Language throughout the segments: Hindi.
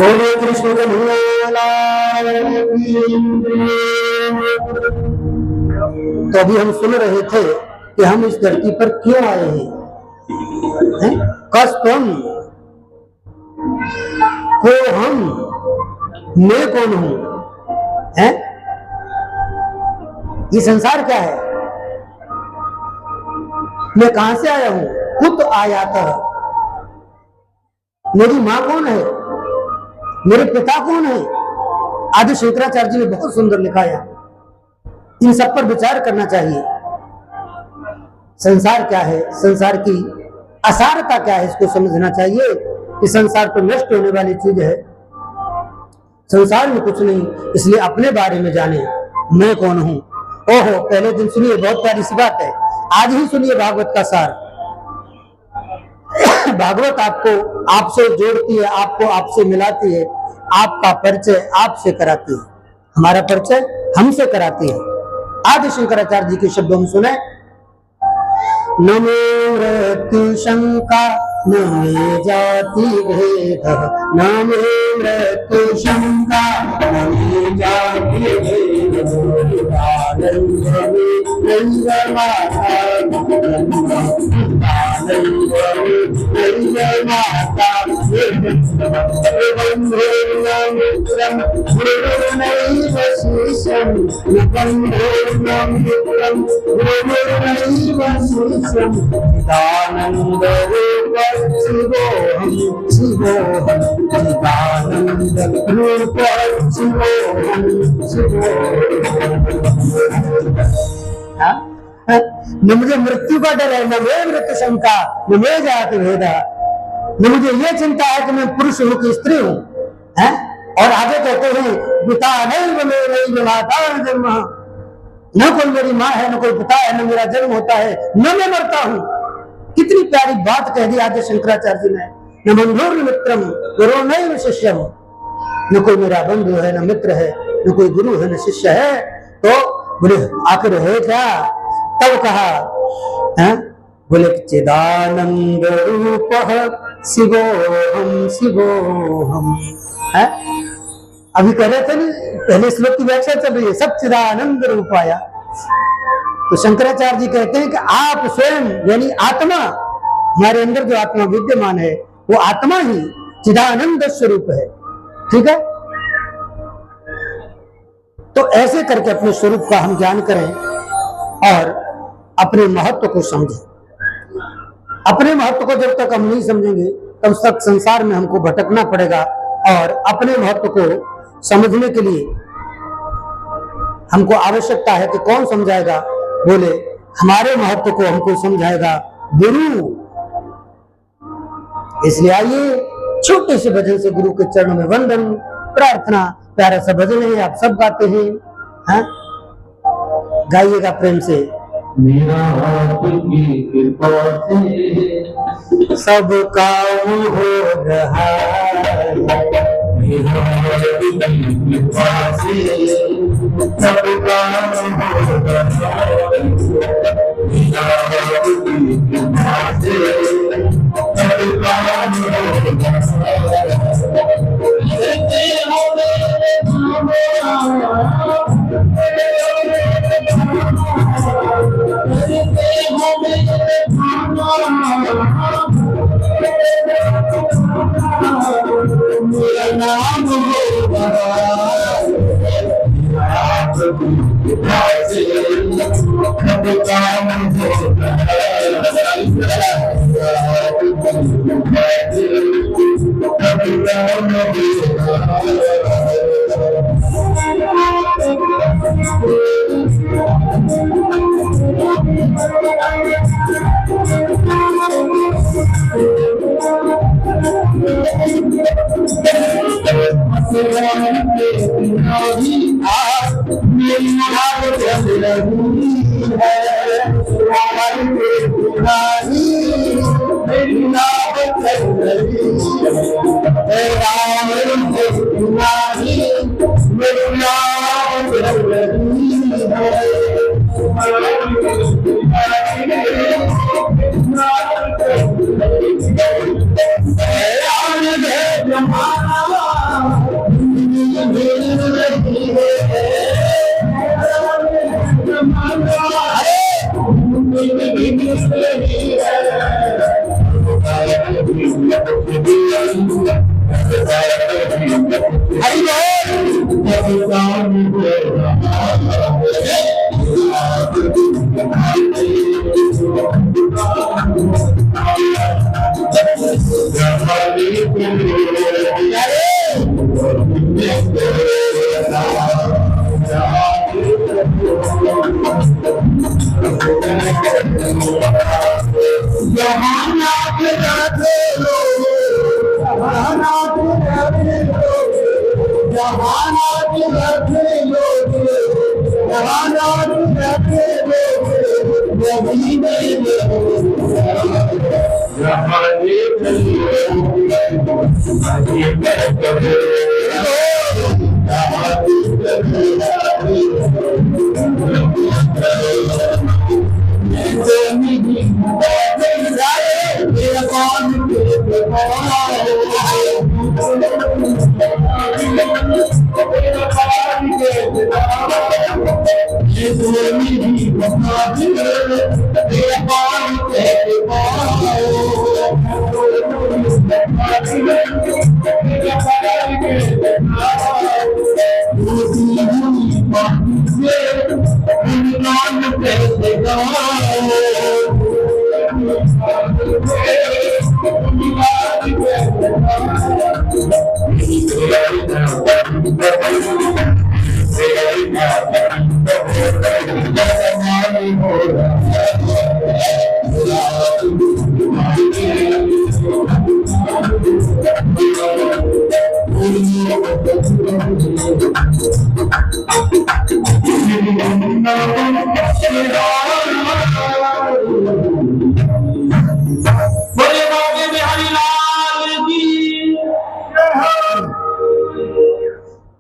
बोलो कृष्ण कन्हैया। तो अभी हम सुन रहे थे कि हम इस धरती पर क्यों आए हैं? कस्तम को हम, मैं कौन हूं? हैं? ये संसार क्या है? मैं कहां से आया हूं? कुत आयाता। मेरी मां कौन है? मेरे पिता कौन है? आदि शंकराचार्य जी ने बहुत सुंदर लिखा है। इन सब पर विचार करना चाहिए। संसार क्या है, संसार की असारता क्या है, इसको समझना चाहिए कि संसार तो नष्ट होने वाली चीज है, संसार में कुछ नहीं। इसलिए अपने बारे में जाने, मैं कौन हूं। ओहो, पहले दिन सुनिए, बहुत प्यारी सी बात है। आज ही सुनिए भागवत का सार। भागवत आपको आपसे जोड़ती है, आपको आपसे मिलाती है, आपका परिचय आपसे कराती है, हमारा परिचय हमसे कराती है। आदि शंकराचार्य जी के शब्दों में सुने, नमो मृत्यु शंका न मे जाति भेद, नमो मृत्यु शंका न मे जाति भेद, आनंद में माता, आनंद में माता, मित्रम गुरुर्नैव शिष्यं, बन्धुर्नं मित्रं गुरुर्नैव शिष्यं, चिदानंद रूप शिवोऽहं, शिवोऽहं, चिदानंद रूप शिवोऽहं, शिवोऽहं। न मुझे मृत्यु का डर है, न मैं मृत्यु शंका, न मैं जाति भेदा, न मुझे ये चिंता है कि मैं पुरुष हूं कि स्त्री हूं। और आगे कहते हैं, पिता नहीं माता जन्म, न कोई मेरी माँ है, न कोई पिता है, न मेरा जन्म होता है, न मैं मरता हूं। कितनी प्यारी बात कह दी आदि शंकराचार्य जी ने। न बंधुर मित्रम गुरु नहीं शिष्यम, न कोई मेरा बंधु है, न मित्र है, न कोई गुरु है, न शिष्य है। तो बोले आखिर है क्या? तब कहा, बोले चिदानंद रूप शिवोहम, शिवोहम। अभी कह रहे थे ना, पहले श्लोक की व्याख्या चल रही है, सब चिदानंद रूप आया। तो शंकराचार्य जी कहते हैं कि आप स्वयं यानी आत्मा, हमारे अंदर जो आत्मा विद्यमान है वो आत्मा ही चिदानंद स्वरूप है। ठीक है, तो ऐसे करके अपने स्वरूप का हम ज्ञान करें और अपने महत्व को समझें। अपने महत्व को जब तक हम नहीं समझेंगे तब तक संसार में हमको भटकना पड़ेगा। और अपने महत्व को समझने के लिए हमको आवश्यकता है कि कौन समझाएगा? बोले हमारे महत्व को हमको समझाएगा गुरु। इसलिए आइए छोटे से भजन से गुरु के चरणों में वंदन प्रार्थना। प्यारा सा भजन है, आप सब गाते हैं, गाइएगा प्रेम से। मेरा आपकी कृपा से सब काम हो रहा है, मेरा आपकी कृपा से सब काम हो रहा है, मेरा आपकी कृपा से सब काम हो मेरा नाम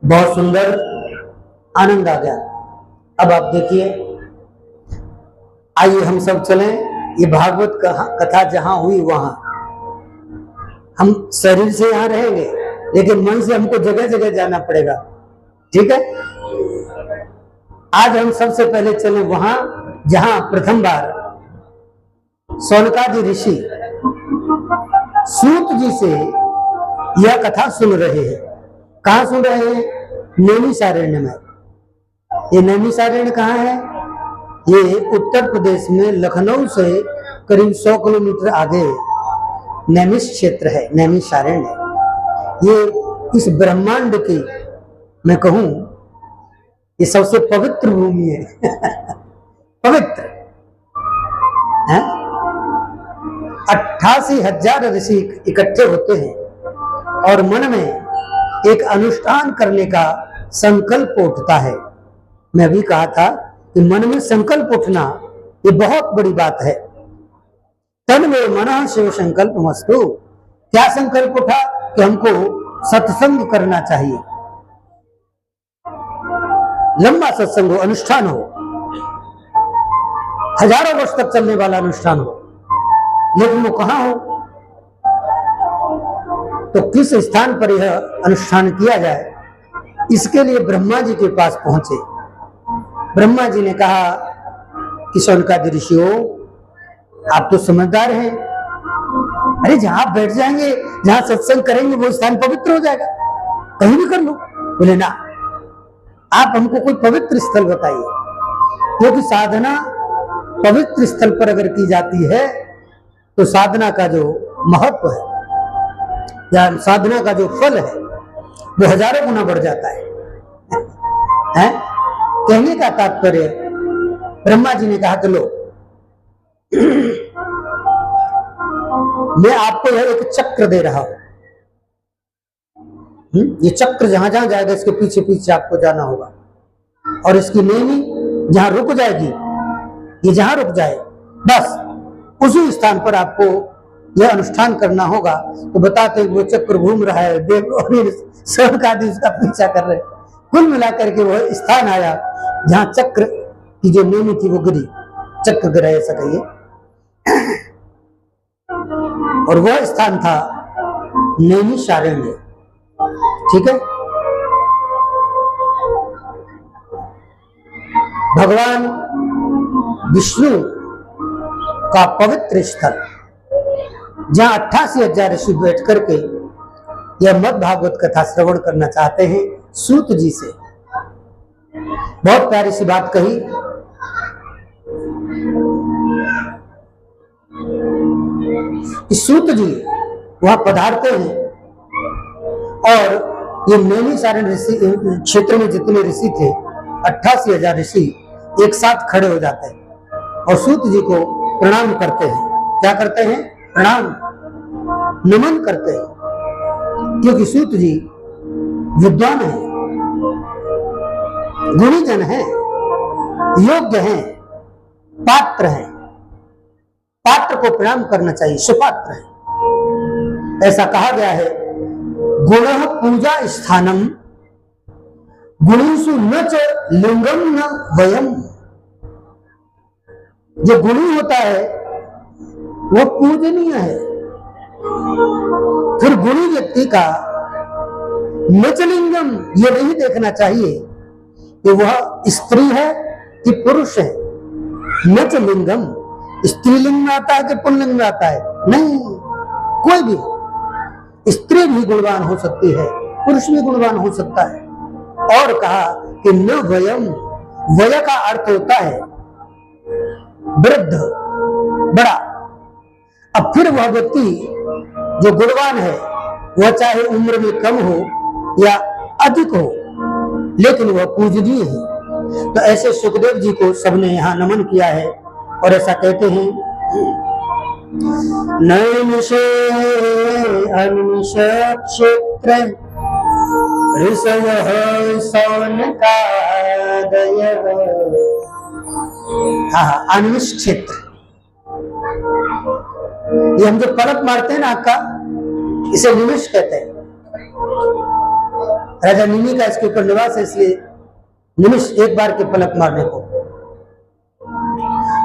बहुत सुंदर, आनंद आ गया। अब आप देखिए, आइए हम सब चलें। ये भागवत कथा जहां हुई वहां, हम शरीर से यहां रहेंगे लेकिन मन से हमको जगह जगह जाना पड़ेगा, ठीक है। आज हम सबसे पहले चले वहां जहां प्रथम बार शौनकादि ऋषि सूत जी से यह कथा सुन रहे हैं। कहां सुन रहे हैं? नैमिषारण्य में। ये नैमिषारण्य कहाँ है? ये उत्तर प्रदेश में लखनऊ से करीब 100 किलोमीटर आगे नैमिष क्षेत्र है, नैमिषारण्य। ये इस ब्रह्मांड की मैं कहूं ये सबसे पवित्र भूमि है। पवित्र है। 88,000 ऋषि इकट्ठे होते हैं और मन में एक अनुष्ठान करने का संकल्प उठता है। मैं भी कहा था कि मन में संकल्प उठना ये बहुत बड़ी बात है। तन में मनः शिव संकल्प मस्तु। क्या संकल्प उठा? कि हमको सत्संग करना चाहिए, लंबा सत्संग हो, अनुष्ठान हो, हजारों वर्ष तक चलने वाला अनुष्ठान हो। लेकिन वो कहां हो? तो किस स्थान पर यह अनुष्ठान किया जाए, इसके लिए ब्रह्मा जी के पास पहुंचे। ब्रह्मा जी ने कहा कि शौनकादि ऋषियों, आप तो समझदार हैं, अरे जहां आप बैठ जाएंगे, जहां सत्संग करेंगे वो स्थान पवित्र हो जाएगा, कहीं भी कर लो। बोले ना, आप हमको कोई पवित्र स्थल बताइए, क्योंकि साधना पवित्र स्थल पर अगर की जाती है तो साधना का जो महत्व है या साधना का जो फल है वो हजारों गुना बढ़ जाता है। कहने का तात्पर्य, ब्रह्मा जी ने कहा कि लो, मैं आपको यह एक चक्र दे रहा हूं। ये चक्र जहां जहां जाएगा इसके पीछे पीछे आपको जाना होगा, और इसकी नेमी जहां रुक जाएगी, ये जहां रुक जाए बस उसी स्थान पर आपको यह अनुष्ठान करना होगा। तो बताते वो चक्र घूम रहा है, देव और शौनकादि उसका पीछा कर रहे। कुल मिलाकर के वह स्थान आया जहां चक्र की जो नेमी थी वो गिरी, चक्र गिरा ऐसा कहिए, और वह स्थान था नैमिषारण्य। ठीक है। भगवान विष्णु का पवित्र स्थल, जहां 88,000 ऋषि बैठ करके यह मद् भागवत कथा श्रवण करना चाहते हैं, सूत जी से बहुत प्यारी सी बात कही। सूत जी वहां पधारते हैं और ये नैमिषारण्य ऋषि क्षेत्र में जितने ऋषि थे 88,000 ऋषि एक साथ खड़े हो जाते हैं और सूत जी को प्रणाम करते हैं। क्या करते हैं? प्रणाम, नमन करते हैं, क्योंकि सूत जी विद्वान है, गुणीजन है, योग्य है, पात्र है। पात्र को प्रणाम करना चाहिए, सुपात्र है। ऐसा कहा गया है, गुणः पूजा स्थानम गुणीषु न च लिंगम न वयम। जो गुणी होता है वो पूजनीय है। फिर गुणी व्यक्ति का नचलिंगम ये नहीं देखना चाहिए कि वह स्त्री है कि पुरुष है। नचलिंगम स्त्रीलिंग में आता है कि पुल्लिंग में आता है? नहीं, कोई भी स्त्री भी गुणवान हो सकती है, पुरुष भी गुणवान हो सकता है। और कहा कि न वयम, वय का अर्थ होता है वृद्ध, बड़ा। अब फिर वह व्यक्ति जो गुणवान है वह चाहे उम्र में कम हो या अधिक हो, लेकिन वह पूजनीय है। तो ऐसे सुखदेव जी को सबने यहाँ नमन किया है और ऐसा कहते हैं, नैमिषे अनिमिष क्षेत्र ऋषयः सौनकादयः। हाँ, अनिमिष क्षेत्र, ये हम जो पलक मारते हैं ना आँख का, इसे निमिष कहते हैं। राजा निमि का इसके ऊपर निवास है, इसलिए निमिष, एक बार के पलक मारने को।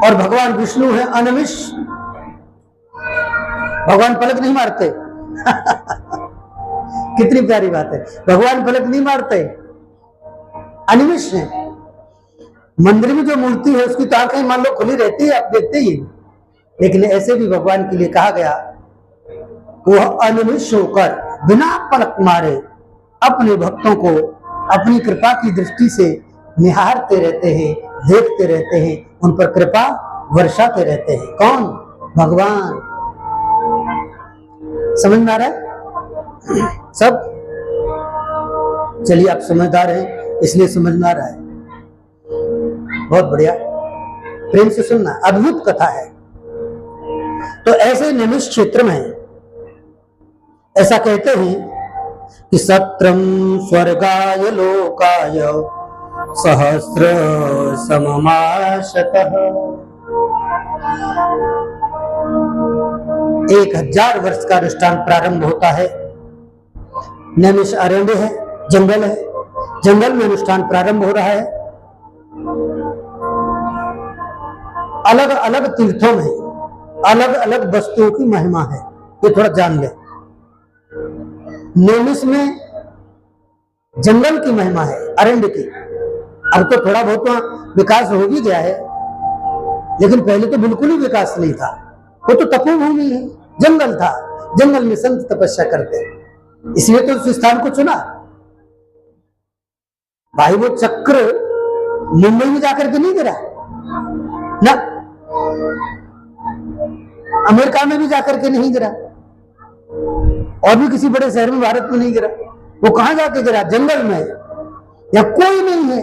और भगवान विष्णु है अनिमिष, भगवान पलक नहीं मारते। कितनी प्यारी बात है, भगवान पलक नहीं मारते, अनिमिष है। मंदिर में जो मूर्ति है उसकी तो आंखें मान लो खुली रहती है, आप देखते ही, लेकिन ऐसे भी भगवान के लिए कहा गया, वह अनिमिष होकर बिना पलक मारे अपने भक्तों को अपनी कृपा की दृष्टि से निहारते रहते हैं, देखते रहते हैं, उन पर कृपा वर्षाते रहते हैं। कौन? भगवान। समझ में आ रहा है सब? चलिए, आप समझदार हैं इसलिए समझ में आ रहा है, बहुत बढ़िया, प्रेम से सुनना, अद्भुत कथा है। तो ऐसे नैमिष क्षेत्र में ऐसा कहते हैं कि सत्रम स्वर्गाय लोकाय सहस्र सममाशतः। 1000 वर्ष का अनुष्ठान प्रारंभ होता है। नैमिष अरण्य है, जंगल है, जंगल में अनुष्ठान प्रारंभ हो रहा है। अलग अलग तीर्थों में अलग अलग वस्तुओं की महिमा है, ये थोड़ा जान ले। नैमिष में जंगल की महिमा है, अरण्य की। अब तो थोड़ा बहुत विकास हो भी गया है, लेकिन पहले तो बिल्कुल ही विकास नहीं था। वो तो तपोभूमि है, जंगल था, जंगल में संत तपस्या करते हैं, इसलिए तो उस स्थान को चुना। भाई वो चक्र मुंबई में जाकर के नहीं गिरा ना, अमेरिका में भी जाकर के नहीं गिरा, और भी किसी बड़े शहर में भारत में नहीं गिरा। वो कहां जाके गिरा? जंगल में। या कोई नहीं है,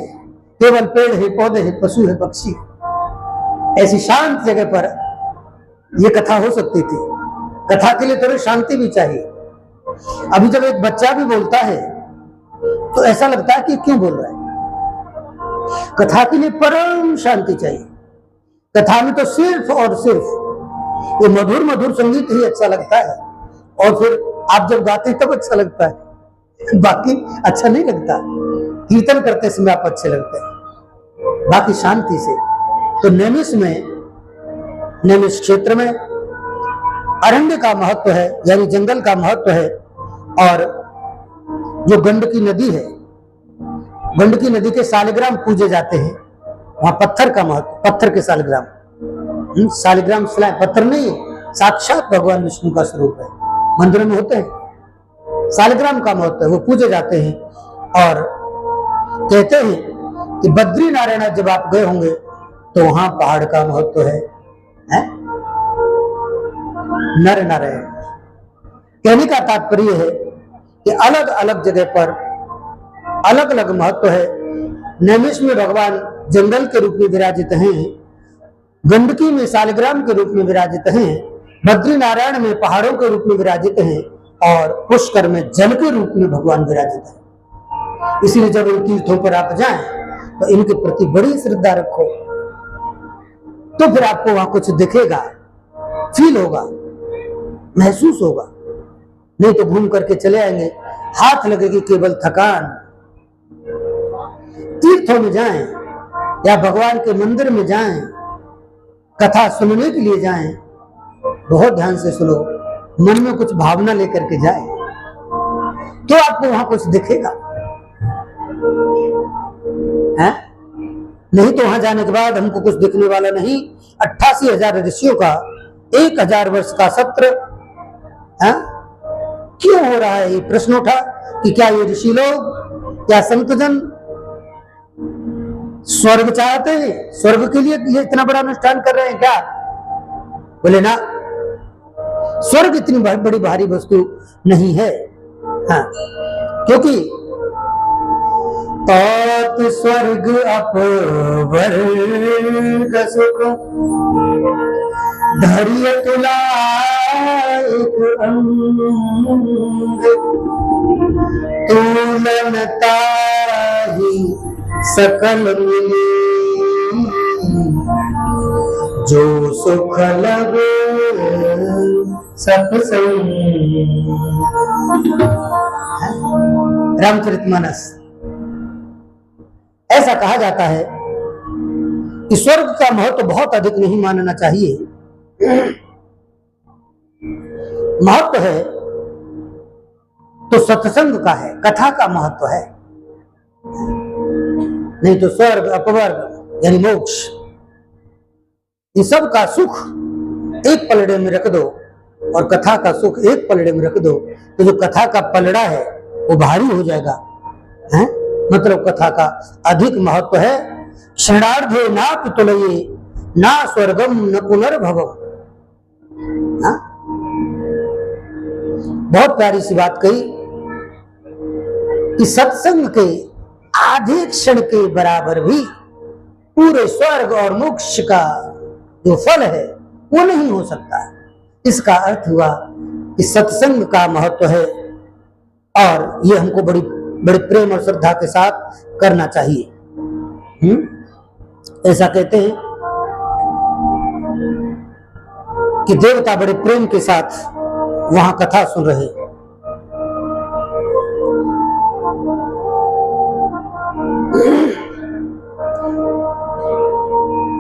केवल पेड़ है, पौधे हैं, पशु है, पक्षी है। ऐसी शांत जगह पर यह कथा हो सकती थी। कथा के लिए थोड़ी शांति भी चाहिए। अभी जब एक बच्चा भी बोलता है तो ऐसा लगता है कि क्यों बोल रहा है। कथा के लिए परम शांति चाहिए। कथा में तो सिर्फ और सिर्फ ये मधुर मधुर संगीत ही अच्छा लगता है, और फिर आप जब गाते हैं तब अच्छा लगता है, बाकी अच्छा नहीं लगता। कीर्तन करते समय आप अच्छे लगते हैं, बाकी शांति से। तो नैमिष में, नैमिष क्षेत्र में अरण्य का महत्व है, यानी जंगल का महत्व है। और जो गंडकी नदी है, गंडकी नदी के सालिग्राम पूजे जाते हैं। वहां पत्थर का महत्व, पत्थर के सालिग्राम, सालिग्राम पत्थर नहीं है, साक्षात भगवान विष्णु का स्वरूप है, मंदिरों में होते हैं। सालिग्राम का महत्व है, वो पूजे जाते हैं। और कहते हैं कि बद्री नारायण जब आप गए होंगे तो वहां पहाड़ का महत्व है, नर नारायण। कहने का तात्पर्य है कि अलग अलग जगह पर अलग अलग महत्व है। नैमिष में भगवान जंगल के रूप में विराजित हैं, गंडकी में सालिग्राम के रूप में विराजित हैं, बद्री नारायण में पहाड़ों के रूप में विराजित हैं, और पुष्कर में जल के रूप में भगवान विराजित है। इसलिए जब इन तीर्थों पर आप जाएं तो इनके प्रति बड़ी श्रद्धा रखो, तो फिर आपको वहां कुछ दिखेगा, फील होगा, महसूस होगा। नहीं तो घूम करके चले आएंगे, हाथ लगेगी केवल थकान। तीर्थों में जाएं या भगवान के मंदिर में जाएं, कथा सुनने के लिए जाएं, बहुत ध्यान से सुनो, मन में कुछ भावना लेकर के जाएं, तो आपको वहां कुछ दिखेगा। है? नहीं तो वहां जाने के बाद हमको कुछ दिखने वाला नहीं। 88,000 ऋषियों का 1000 वर्ष का सत्र है? क्यों हो रहा है? ये प्रश्न उठा कि क्या ये ऋषि लोग, क्या संतजन स्वर्ग चाहते हैं? स्वर्ग के लिए ये इतना बड़ा अनुष्ठान कर रहे हैं क्या? बोले ना, स्वर्ग इतनी बड़ी भारी वस्तु नहीं है। हाँ, क्योंकि तात स्वर्ग अपवर्ग सुख धैर्य तुला एक अंग, तुलनता ही सकल मिली, जो सुख लगे सत्संग। रामचरितमानस। ऐसा कहा जाता है कि स्वर्ग का महत्व बहुत अधिक नहीं मानना चाहिए। महत्व है तो सत्संग का है, कथा का महत्व है। नहीं तो स्वर्ग अपवर्ग यानी मोक्ष, इन सब का सुख एक पलड़े में रख दो और कथा का सुख एक पलड़े में रख दो, तो जो कथा का पलड़ा है वो भारी हो जाएगा। है? मतलब कथा का अधिक महत्व है। क्षणार्धे नाप तुलये ना स्वर्गम न पुनर्भवम। बहुत प्यारी सी बात कही कि सत्संग के आधे क्षण के बराबर भी पूरे स्वर्ग और मोक्ष का जो फल है वो नहीं हो सकता। इसका अर्थ हुआ कि सत्संग का महत्व है और ये हमको बड़ी बड़े प्रेम और श्रद्धा के साथ करना चाहिए। ऐसा कहते हैं कि देवता बड़े प्रेम के साथ वहां कथा सुन रहे।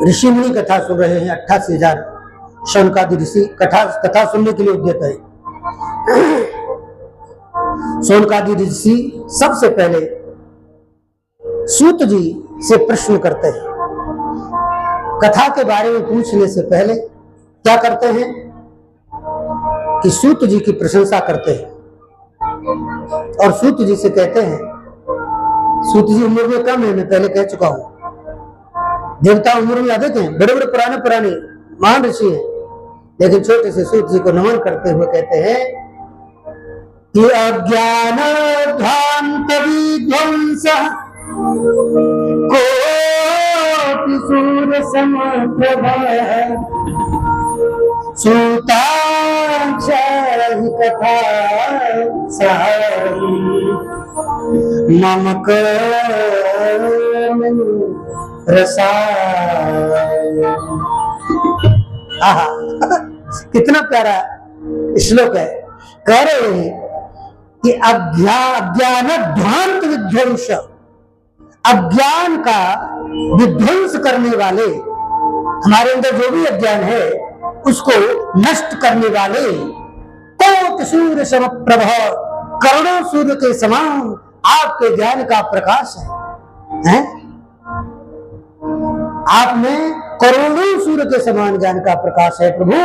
ऋषि मुनि कथा सुन रहे हैं। 88,000 शौनकादि ऋषि कथा सुनने के लिए उद्यत है। शौनकादि ऋषि सबसे पहले सूत जी से प्रश्न करते हैं। कथा के बारे में पूछने से पहले क्या करते हैं कि सूत जी की प्रशंसा करते हैं और सूत जी से कहते हैं, सूत जी उम्र में कम है, मैं पहले कह चुका हूं, देवता उम्र में अधिक हैं, बड़े बड़े पुराने महान ऋषि हैं, लेकिन छोटे से सूत जी को नमन करते हुए कहते हैं कि अज्ञान ध्वांत विध्वंस कोटि सूर्य समप्रभा सूताक्षर कथा सारम मम रसाय। आहा, कितना प्यारा श्लोक है। कह रहे हैं कि अज्ञान ध्वांत विध्वंस, अज्ञान का विध्वंस करने वाले, हमारे अंदर जो भी अज्ञान है उसको नष्ट करने वाले, कोटि सूर्य समप्रभ, करोड़ों सूर्य के समान आपके ज्ञान का प्रकाश है? आप में करोड़ों सूर्य के समान ज्ञान का प्रकाश है प्रभु।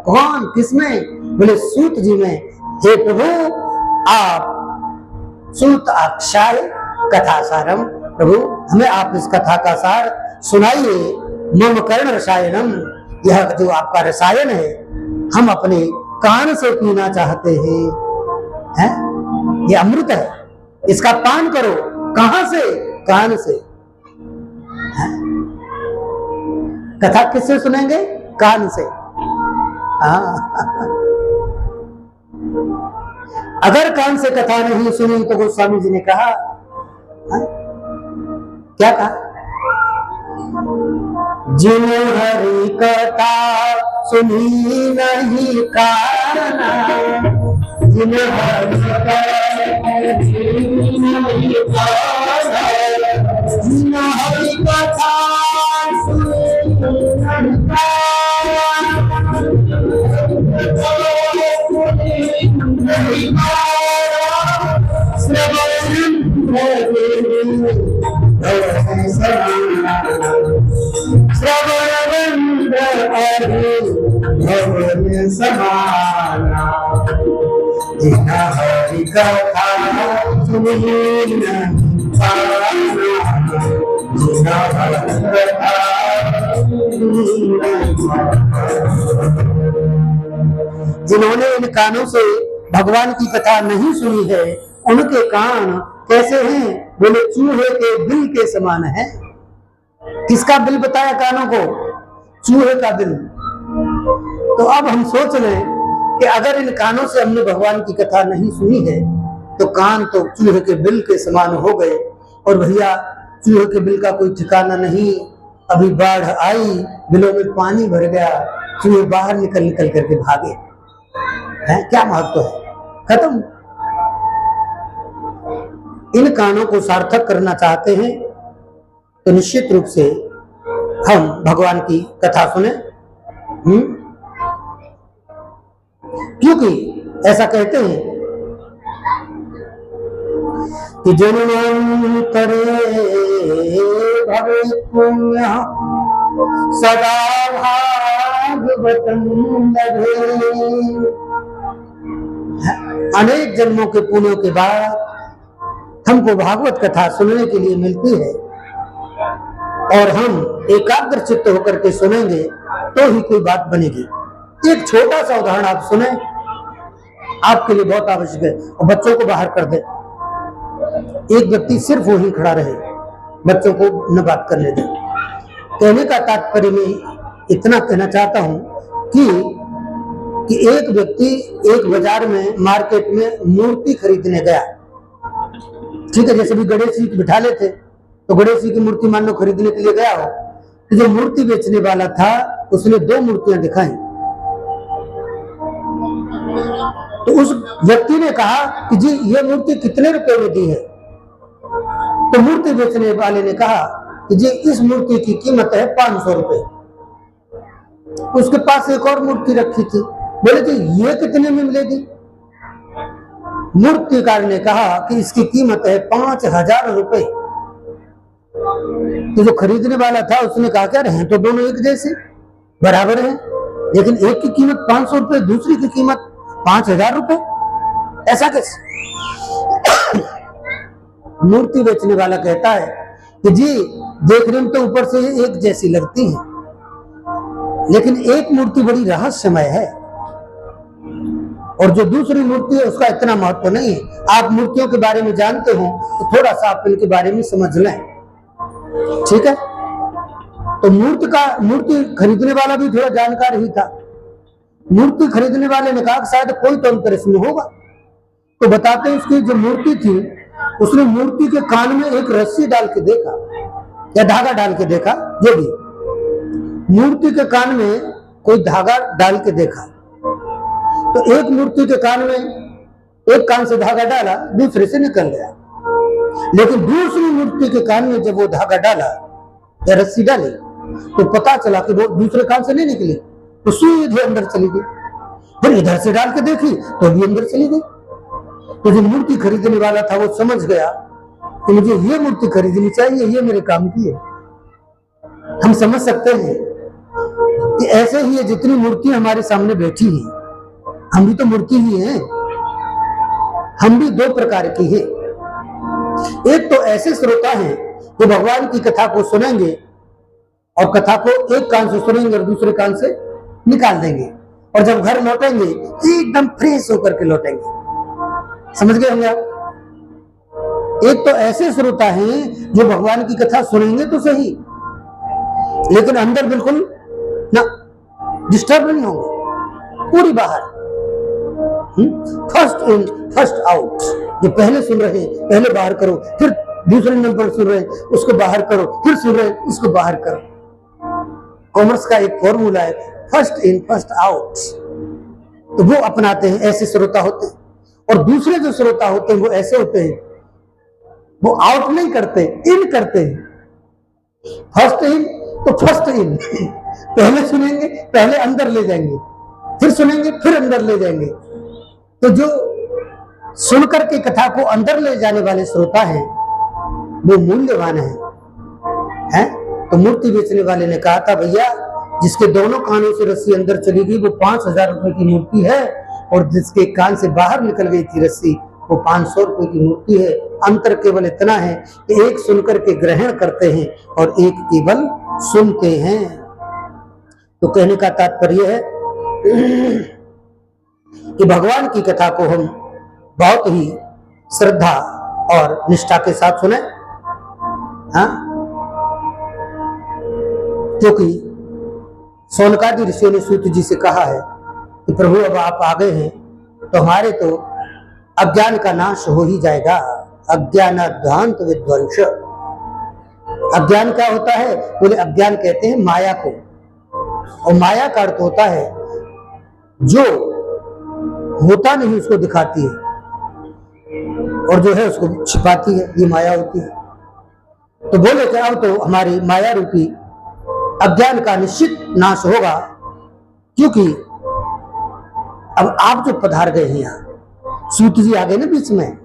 कौन, किसमें? बोले सूत जी में। हे प्रभु, आप सूत अक्षय कथा सारम, प्रभु हमें आप इस कथा का सार सुनाइए। मम कर्ण रसायनम, यह जो आपका रसायन है हम अपने कान से पीना चाहते हैं। ये अमृत है, इसका पान करो। कहां से? कान से। कथा किससे सुनेंगे? कान से। अगर कान से कथा नहीं सुनी तो गोस्वामी जी ने कहा, क्या कहा? जिन हरि कथा सुनी नहीं काना, जिन हरि कथा सुनी नहीं काना, जिन हरि कथा समाना, जिन हरि कथा सुनी नहीं पाना, जिन हरि कथा जिन्होंने इन कानों से भगवान की कथा नहीं सुनी है उनके कान कैसे हैं? बोले चूहे के बिल के समान है। किसका बिल बताया कानों को? चूहे का बिल। तो अब हम सोच लें कि अगर इन कानों से हमने भगवान की कथा नहीं सुनी है तो कान तो चूहे के बिल के समान हो गए। और भैया चूहे के बिल का कोई ठिकाना नहीं। अभी बाढ़ आई, बिलों में पानी भर गया, चूहे बाहर निकल निकल करके भागे हैं। क्या महत्व है? खत्म। इन कानों को सार्थक करना चाहते हैं तो निश्चित रूप से हम भगवान की कथा सुने। क्योंकि ऐसा कहते हैं कि जन्मांतरे भवे पुण्य सदा भागवतम लभे। अनेक जन्मों के पुण्यों के बाद हमको भागवत कथा सुनने के लिए मिलती है और हम एकाग्र चित्त होकर के सुनेंगे तो ही कोई बात बनेगी। एक छोटा सा उदाहरण आप सुने, आपके लिए बहुत आवश्यक है। और बच्चों को बाहर कर दे। एक व्यक्ति सिर्फ वहीं खड़ा रहे, बच्चों को न बात करने दे। कहने का तात्पर्य मैं इतना कहना चाहता हूं कि एक व्यक्ति एक बाजार में, मार्केट में मूर्ति खरीदने गया। ठीक है, जैसे भी गणेश जी बिठा लेते तो गणेश जी की मूर्ति मान लो खरीदने के लिए गया हो, तो जो मूर्ति बेचने वाला था उसने 2 मूर्तियां दिखाई। तो उस व्यक्ति ने कहा कि जी ये मूर्ति कितने रुपए में दी है? तो मूर्ति बेचने वाले ने कहा कि जी इस मूर्ति की कीमत है 500 रुपए। उसके पास एक और मूर्ति रखी थी, बोले जी ये कितने में मिलेगी? मूर्तिकार ने कहा कि इसकी कीमत है 5000 रुपए। तो जो खरीदने वाला था उसने कहा क्या रहे तो दोनों एक जैसे बराबर हैं, लेकिन एक की कीमत 500 रुपए, दूसरी की कीमत 5000 रुपए, ऐसा कैसे? मूर्ति बेचने वाला कहता है कि जी देखने में तो ऊपर से एक जैसी लगती है, लेकिन एक मूर्ति बड़ी रहस्यमय है और जो दूसरी मूर्ति है उसका इतना महत्व नहीं है। आप मूर्तियों के बारे में जानते हो तो थोड़ा सा आप इनके बारे में समझ लें। ठीक है, तो मूर्ति खरीदने वाला भी थोड़ा जानकार ही था। मूर्ति खरीदने वाले ने कहा शायद कोई तो अंतर इसमें होगा। तो बताते हैं उसकी जो मूर्ति थी उसने मूर्ति के कान में एक रस्सी डाल के देखा या धागा डाल के देखा, जो भी मूर्ति के कान में कोई धागा डाल के देखा। तो एक मूर्ति के कान में एक कान से धागा डाला, दूसरे से निकल गया, लेकिन दूसरी मूर्ति के कान में जब वो धागा डाला या रस्सी डाली तो पता चला कि वो दूसरे कान से नहीं निकली, तो सीधे अंदर चली गई। फिर इधर से डाल के देखी तो भी अंदर चली गई। तो जो मूर्ति खरीदने वाला था वो समझ गया कि मुझे ये मूर्ति खरीदनी चाहिए, ये मेरे काम की है। हम समझ सकते हैं कि ऐसे ही ये जितनी मूर्ति हमारे सामने बैठी है, हम भी तो मूर्ति ही हैं। हम भी दो प्रकार की हैं। एक तो ऐसे श्रोता हैं जो भगवान की कथा को सुनेंगे और कथा को एक कान से सुनेंगे और दूसरे कान से निकाल देंगे, और जब घर लौटेंगे एकदम फ्रेश होकर के लौटेंगे। समझ गए होंगे आप? एक तो ऐसे श्रोता हैं जो भगवान की कथा सुनेंगे तो सही, लेकिन अंदर बिल्कुल ना डिस्टर्ब नहीं होंगे, पूरी बाहर। First in first out. जो पहले सुन रहे हैं पहले बाहर करो, फिर दूसरे नंबर सुन रहे हैं उसको बाहर करो, फिर सुन रहे हैं उसको बाहर करो। कॉमर्स का एक फॉर्मूला है, फर्स्ट इन फर्स्ट आउट। तो वो अपनाते हैं, ऐसे श्रोता होते हैं। और दूसरे जो श्रोता होते हैं वो ऐसे होते हैं, वो आउट नहीं करते, इन करते हैं। फर्स्ट इन तो फर्स्ट इन पहले सुनेंगे, पहले अंदर ले जाएंगे, फिर सुनेंगे, फिर अंदर ले जाएंगे। तो जो सुनकर के कथा को अंदर ले जाने वाले श्रोता हैं वो मूल्यवान हैं? तो मूर्ति बेचने वाले ने कहा था, भैया जिसके दोनों कानों से रस्सी अंदर चली गई वो 5,000 रुपए की मूर्ति है, और जिसके कान से बाहर निकल गई थी रस्सी वो 500 रुपए की मूर्ति है। अंतर केवल इतना है कि एक सुनकर के ग्रहण करते हैं और एक केवल सुनते हैं। तो कहने का तात्पर्य है कि भगवान की कथा को हम बहुत ही श्रद्धा और निष्ठा के साथ सुने, क्योंकि शौनकादि ऋषियों ने सूत जी से कहा है कि प्रभु अब आप आ गए हैं तो हमारे तो अज्ञान का नाश हो ही जाएगा। अज्ञानाध्वांत विध्वंस। अज्ञान क्या होता है? बोले अज्ञान कहते हैं माया को, और माया का अर्थ होता है जो होता नहीं उसको दिखाती है, और जो है उसको छिपाती है, ये माया होती है। तो बोले कि अब तो हमारी माया रूपी अज्ञान का निश्चित नाश होगा, क्योंकि अब आप जो पधार गए हैं यहाँ, सूत जी आ गए ना बीच में,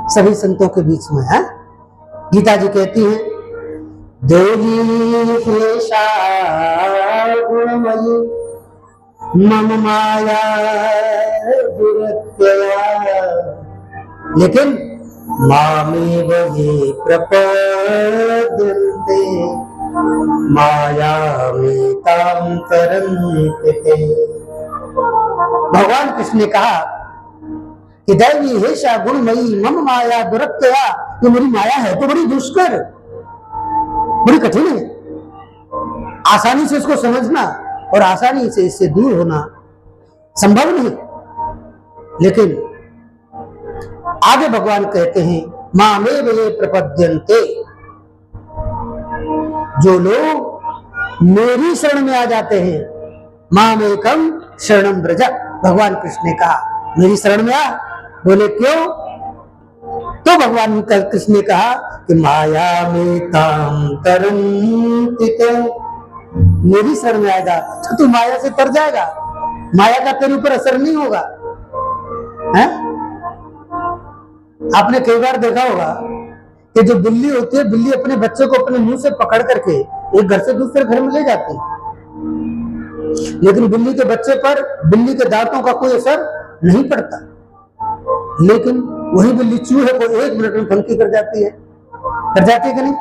सभी संतों के बीच में है। गीता जी कहती हैं, देवी क्लेशा गुणमयी मम माया दुरत्यया, लेकिन मामेव ये प्रपद्यन्ते मायामेतां तरन्ते। भगवान कृष्ण ने कहा कि दैवी हेषा गुणमयी मम माया दुरत्यया, ये मेरी माया है तो बड़ी दुष्कर, बड़ी कठिन है। आसानी से इसको समझना और आसानी से इससे दूर होना संभव नहीं। लेकिन आगे भगवान कहते हैं, मामेव ये प्रपद्यन्ते, जो लोग मेरी शरण में आ जाते हैं, मामेकम शरणं व्रज। भगवान कृष्ण ने कहा मेरी शरण में आ। बोले क्यों? तो भगवान कृष्ण ने कहा कि माया में ताम तरन्ति, मेरी शरण में आएगा तो तू माया से तर जाएगा, माया का तेरे ऊपर असर नहीं होगा। है? आपने कई बार देखा होगा कि जो बिल्ली होती है, बिल्ली अपने बच्चे को अपने मुंह से पकड़ करके एक घर से दूसरे घर में ले जाती है, लेकिन बिल्ली के बच्चे पर बिल्ली के दांतों का कोई असर नहीं पड़ता। लेकिन वही बिल्ली चूहे को 1 मिनट में फंकी कर जाती है कि नहीं?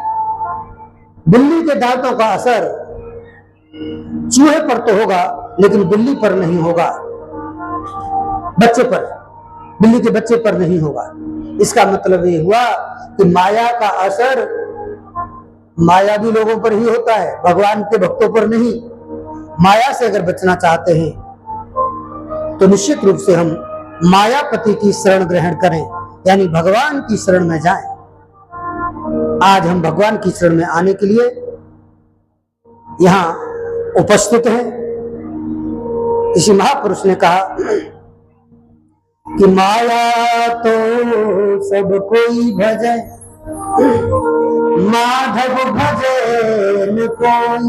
बिल्ली के दांतों का असर चूहे पर तो होगा लेकिन बिल्ली पर नहीं होगा, बच्चे पर, बिल्ली के बच्चे पर नहीं होगा। इसका मतलब ये हुआ कि माया का असर मायावी लोगों पर ही होता है, भगवान के भक्तों पर नहीं। माया से अगर बचना चाहते हैं तो निश्चित रूप से हम मायापति की शरण ग्रहण करें, यानी भगवान की शरण में जाएं। आज हम भगवान की शरण में आने के लिए यहां उपस्थित हैं। किसी महापुरुष ने कहा कि माया तो सब कोई भजे, माधव भजे न कोई।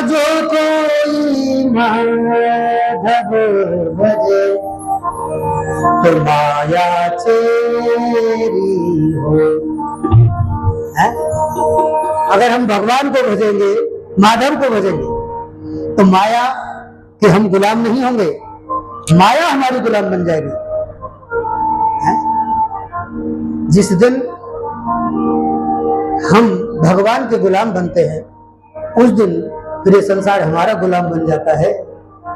जो कोई माधव भजे तो माया चेरी हो। है? अगर हम भगवान को भजेंगे, माधव को भजेंगे, तो माया के हम गुलाम नहीं होंगे, माया हमारी गुलाम बन जाएगी। है? जिस दिन हम भगवान के गुलाम बनते हैं, उस दिन फिर ये संसार हमारा गुलाम बन जाता है,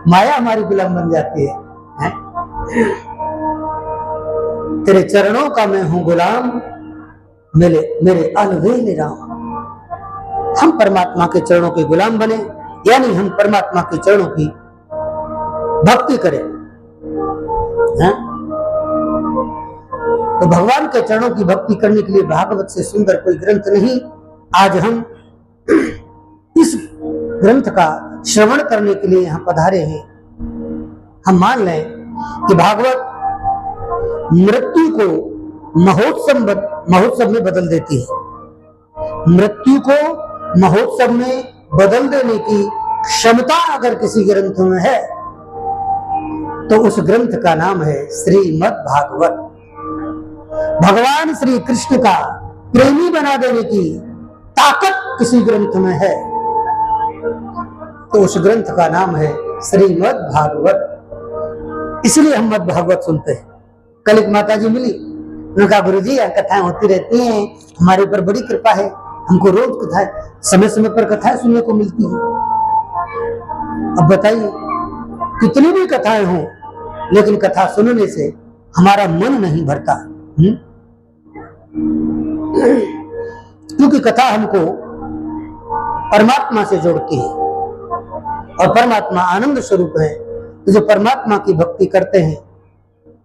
माया हमारी गुलाम बन जाती है। तेरे चरणों का मैं हूं गुलाम, मेरे अलवेले राम। हम परमात्मा के चरणों के गुलाम बने, यानी हम परमात्मा के चरणों की भक्ति करें। है? तो भगवान के चरणों की भक्ति करने के लिए भागवत से सुंदर कोई ग्रंथ नहीं। आज हम इस ग्रंथ का श्रवण करने के लिए यहाँ पधारे हैं। हम मान लें कि भागवत मृत्यु को महोत्सव में बदल देती है। मृत्यु को महोत्सव में बदल देने की क्षमता अगर किसी ग्रंथ में है, तो उस ग्रंथ का नाम है श्रीमद् भागवत। भगवान श्री कृष्ण का प्रेमी बना देने की ताकत किसी ग्रंथ में है, तो उस ग्रंथ का नाम है श्रीमद् भागवत। इसलिए हम मद् भागवत सुनते हैं। कल एक माता जी मिली, उन्होंने कहा गुरुजी कथाएं होती रहती हैं, हमारे ऊपर बड़ी कृपा है, हमको रोज कथाएं, समय समय पर कथाएं सुनने को मिलती हैं। अब बताइए, कितनी भी कथाएं हों, लेकिन कथा सुनने से हमारा मन नहीं भरता। क्योंकि कथा हमको परमात्मा से जोड़ती है, और परमात्मा आनंद स्वरूप है। तो जो परमात्मा की भक्ति करते हैं,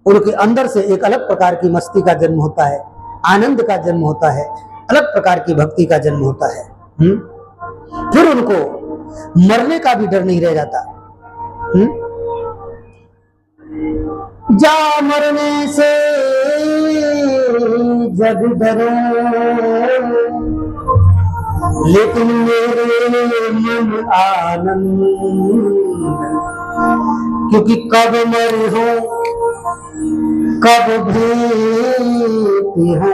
उनके अंदर से एक अलग प्रकार की मस्ती का जन्म होता है, आनंद का जन्म होता है, अलग प्रकार की भक्ति का जन्म होता है। फिर उनको मरने का भी डर नहीं रह जाता। जा मरने से जग डरो, लेकिन मेरे मन आनंद, क्योंकि कब मरे हो कब भेटी हो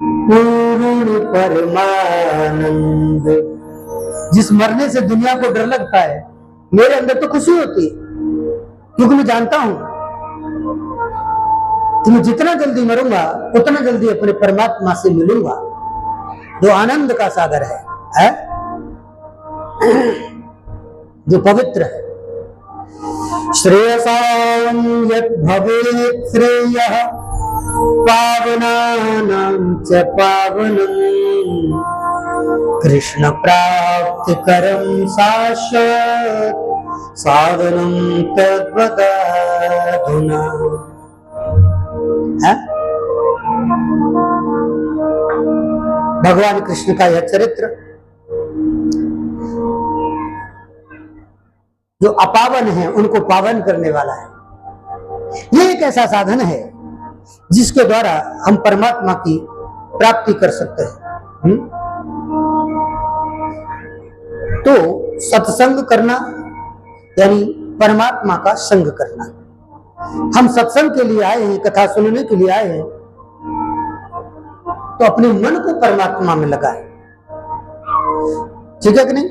पूर्ण परमानंद। जिस मरने से दुनिया को डर लगता है, मेरे अंदर तो खुशी होती है, क्योंकि मैं जानता हूं कि मैं जितना जल्दी मरूंगा उतना जल्दी अपने परमात्मा से मिलूंगा, जो आनंद का सागर है? जो पवित्र है। श्रेयसां यत् भवेत् श्रेयः पावनानां च पावनम्, कृष्ण प्राप्तिकरं शाश्वत साधनं तद्वदाधुना। भगवान कृष्ण का यह चरित्र जो अपावन है उनको पावन करने वाला है। यह एक ऐसा साधन है जिसके द्वारा हम परमात्मा की प्राप्ति कर सकते हैं। तो सत्संग करना यानी परमात्मा का संग करना। हम सत्संग के लिए आए हैं, कथा सुनने के लिए आए हैं, तो अपने मन को परमात्मा में लगाए। ठीक है कि नहीं?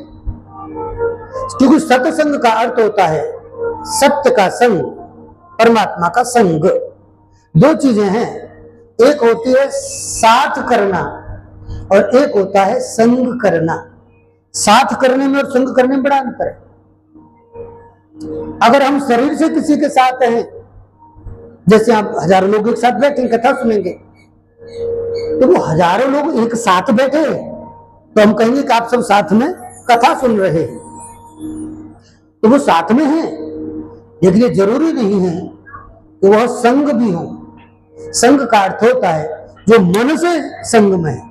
क्योंकि सत्संग का अर्थ होता है सत्य का संग, परमात्मा का संग। दो चीजें हैं, एक होती है साथ करना और एक होता है संग करना। साथ करने में और संग करने में बड़ा अंतर है। अगर हम शरीर से किसी के साथ हैं, जैसे आप हजारों लोग एक साथ बैठे कथा सुनेंगे, तो वो हजारों लोग एक साथ बैठे हैं, तो हम कहेंगे कि आप सब साथ में कथा सुन रहे हैं, तो वो साथ में हैं। लेकिन ये जरूरी नहीं है कि वह संग भी हो। संग का अर्थ होता है जो मन से संग में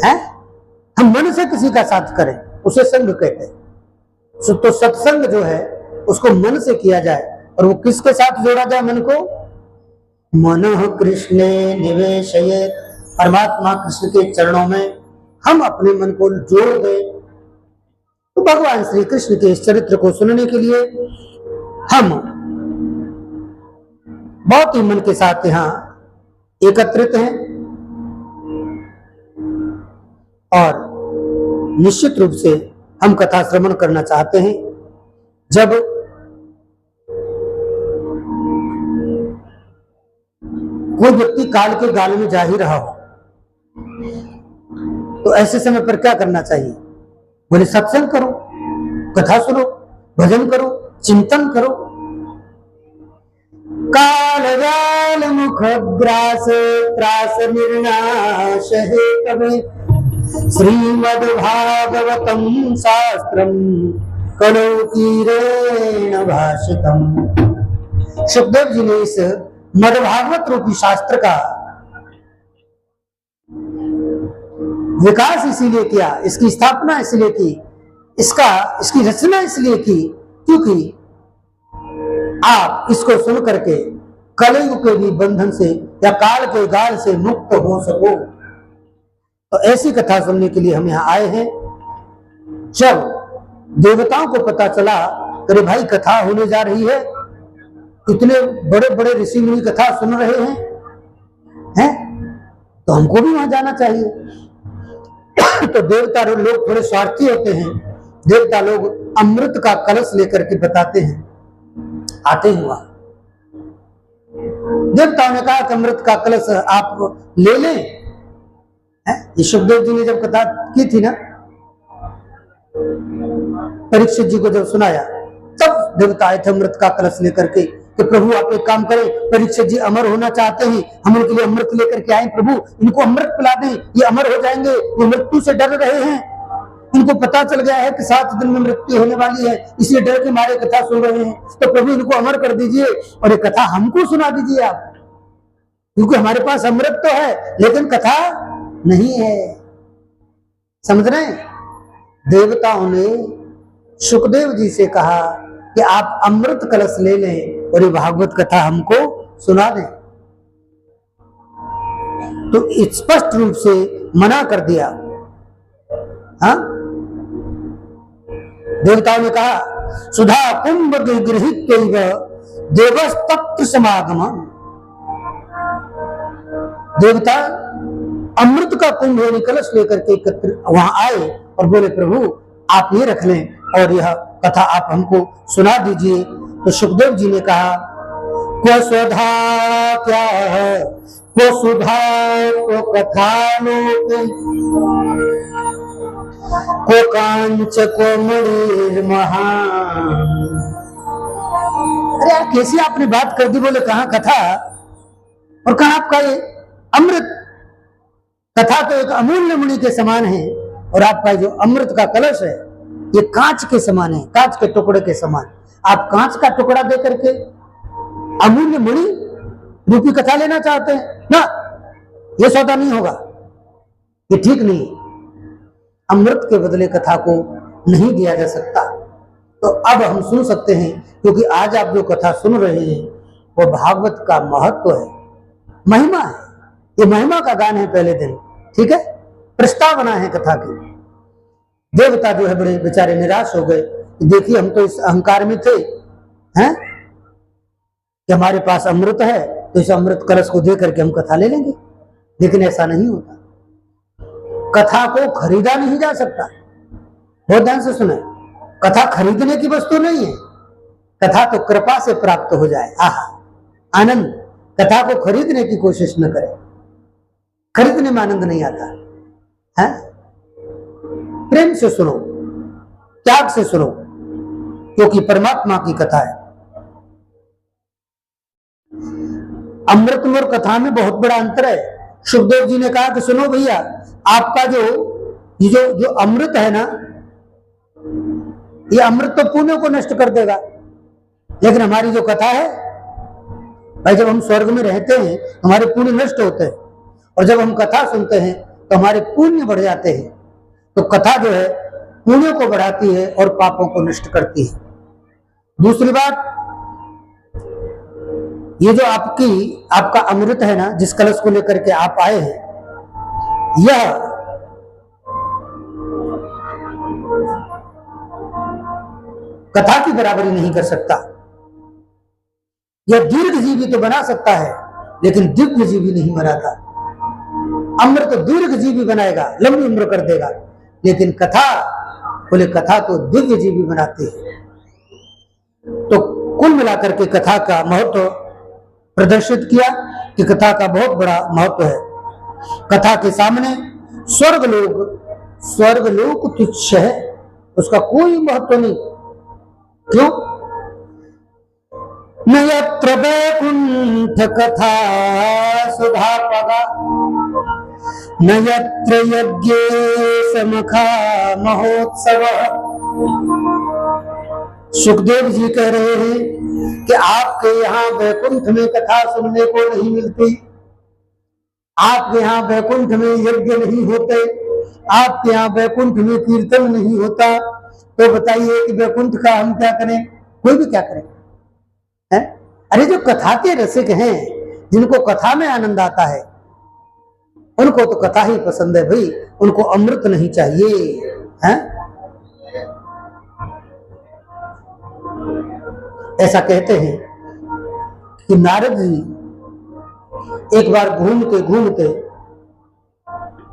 है? हम मन से किसी का साथ करें उसे संग कहते हैं। तो सत्संग जो है उसको मन से किया जाए, और वो किसके साथ जोड़ा जाए मन को? मनः कृष्णे निवेशयेत्, परमात्मा कृष्ण के चरणों में हम अपने मन को जोड़ दें। तो भगवान श्री कृष्ण के इस चरित्र को सुनने के लिए हम बहुत ही मन के साथ यहाँ एकत्रित हैं और निश्चित रूप से हम कथा श्रवण करना चाहते हैं। जब कोई व्यक्ति काल के गाल में जा ही रहा हो तो ऐसे समय पर क्या करना चाहिए? बोले सत्संग करो, कथा सुनो, भजन करो, चिंतन करो। काल जाल मुख ग्रास त्रास निर्नाश है कवे श्रीमद् भागवतम शास्त्रम कलौकीरेण भाषितम। सुखदेव जी ने इस मद्भागवत रूपी शास्त्र का विकास इसीलिए किया, इसकी स्थापना इसलिए की, इसकी रचना इसलिए की क्योंकि आप इसको सुन करके कलयुग के भी बंधन से या काल के गाल से मुक्त हो सको। तो ऐसी कथा सुनने के लिए हम यहाँ आए हैं। जब देवताओं को पता चला अरे भाई कथा होने जा रही है, इतने बड़े बड़े ऋषि मुनि कथा सुन रहे हैं तो हमको भी वहां जाना चाहिए। तो देवता लोग थोड़े स्वार्थी होते हैं। देवता लोग अमृत का कलश लेकर के बताते हैं, आते हैं वहां। देवताओं ने कहा कि अमृत का कलश आप ले लें। ये सुखदेव जी ने जब कथा की थी ना, परीक्षित जी को जब सुनाया तब देवता आए थे अमृत का कलश लेकर के कि प्रभु आप एक काम करें, परीक्षित जी अमर होना चाहते हैं, हम उनके लिए अमृत लेकर के आए, प्रभु इनको अमृत पिला दें, ये अमर हो जाएंगे, ये मृत्यु से डर रहे हैं, इनको पता चल गया है कि 7 दिन में मृत्यु होने वाली है, इसलिए डर के मारे कथा सुन रहे हैं, तो प्रभु इनको अमर कर दीजिए और ये कथा हमको सुना दीजिए आप, क्योंकि हमारे पास अमृत तो है लेकिन कथा नहीं है। समझ रहे हैं? देवताओं ने सुखदेव जी से कहा कि आप अमृत कलश ले लें और ये भागवत कथा हमको सुना दें। तो स्पष्ट रूप से मना कर दिया। हाँ, देवताओं ने कहा सुधा कुंभ गृहित देवस्तत्र समागम। देवता अमृत का कुंभ यानी कलश लेकर के एकत्र वहां आए और बोले प्रभु आप ये रख लें और यह कथा आप हमको सुना दीजिए। तो सुखदेव जी ने कहा को स्वधा क्या है, को सुधा को कथा लोक, को कांच को मणि महान। अरे यार कैसी आपने बात कर दी, बोले कहाँ कथा और कहाँ आपका ये अमृत। कथा तो एक अमूल्य मणि के समान है और आपका जो अमृत का कलश है ये कांच के समान है, कांच के टुकड़े के समान। आप कांच का टुकड़ा देकर के अमूल्य मणि रूपी कथा लेना चाहते हैं ना, ये सौदा नहीं होगा, ये ठीक नहीं। अमृत के बदले कथा को नहीं दिया जा सकता। तो अब हम सुन सकते हैं क्योंकि आज आप जो कथा सुन रहे हैं वो भागवत का महत्व है, महिमा है, ये महिमा का गान है पहले दिन। ठीक है, प्रस्तावना है कथा की। देवता जो है बड़े बेचारे निराश हो गए, देखिए हम तो इस अहंकार में थे हैं कि हमारे पास अमृत है तो इस अमृत कलश को दे करके हम कथा ले लेंगे, लेकिन ऐसा नहीं होता। कथा को खरीदा नहीं जा सकता। बहुत ध्यान से सुने, कथा खरीदने की वस्तु नहीं है, कथा तो कृपा से प्राप्त हो जाए। आहा आनंद। कथा को खरीदने की कोशिश न करें, खरीदने में आनंद नहीं आता है। प्रेम से सुनो, त्याग से सुनो, क्योंकि परमात्मा की कथा है। अमृतम और कथा में बहुत बड़ा अंतर है। सुखदेव जी ने कहा कि सुनो भैया, आपका जो अमृत है ना, ये अमृत तो पुण्य को नष्ट कर देगा, लेकिन हमारी जो कथा है भाई, जब हम स्वर्ग में रहते हैं हमारे पुण्य नष्ट होते हैं और जब हम कथा सुनते हैं तो हमारे पुण्य बढ़ जाते हैं। तो कथा जो है पुण्य को बढ़ाती है और पापों को नष्ट करती है। दूसरी बात, ये जो आपका अमृत है ना, जिस कलश को लेकर के आप आए हैं, यह कथा की बराबरी नहीं कर सकता। यह दीर्घ जीवी तो बना सकता है लेकिन दिव्य जीवी नहीं बनाता। अमृत दीर्घ जीवी बनाएगा, लंबी उम्र कर देगा, लेकिन कथा, बोले कथा तो दिव्य जीवी बनाती है। तो कुल मिलाकर के कथा का महत्व प्रदर्शित किया कि कथा का बहुत बड़ा महत्व है। कथा के सामने स्वर्गलोक तुच्छ है, उसका कोई महत्व नहीं। क्यों? न यत्र वैकुंठ कथा सुधापगा, न यत्र यज्ञे समखा महोत्सव। सुखदेव जी कह रहे हैं कि आपके यहाँ वैकुंठ में कथा सुनने को नहीं मिलती, आपके यहाँ वैकुंठ में यज्ञ नहीं होते, आपके यहाँ वैकुंठ में कीर्तन नहीं होता, तो बताइए कि वैकुंठ का हम क्या करें? कोई भी क्या करें है? अरे जो कथा के रसिक हैं, जिनको कथा में आनंद आता है, उनको तो कथा ही पसंद है भाई, उनको अमृत नहीं चाहिए है? ऐसा कहते हैं कि नारद जी एक बार घूमते घूमते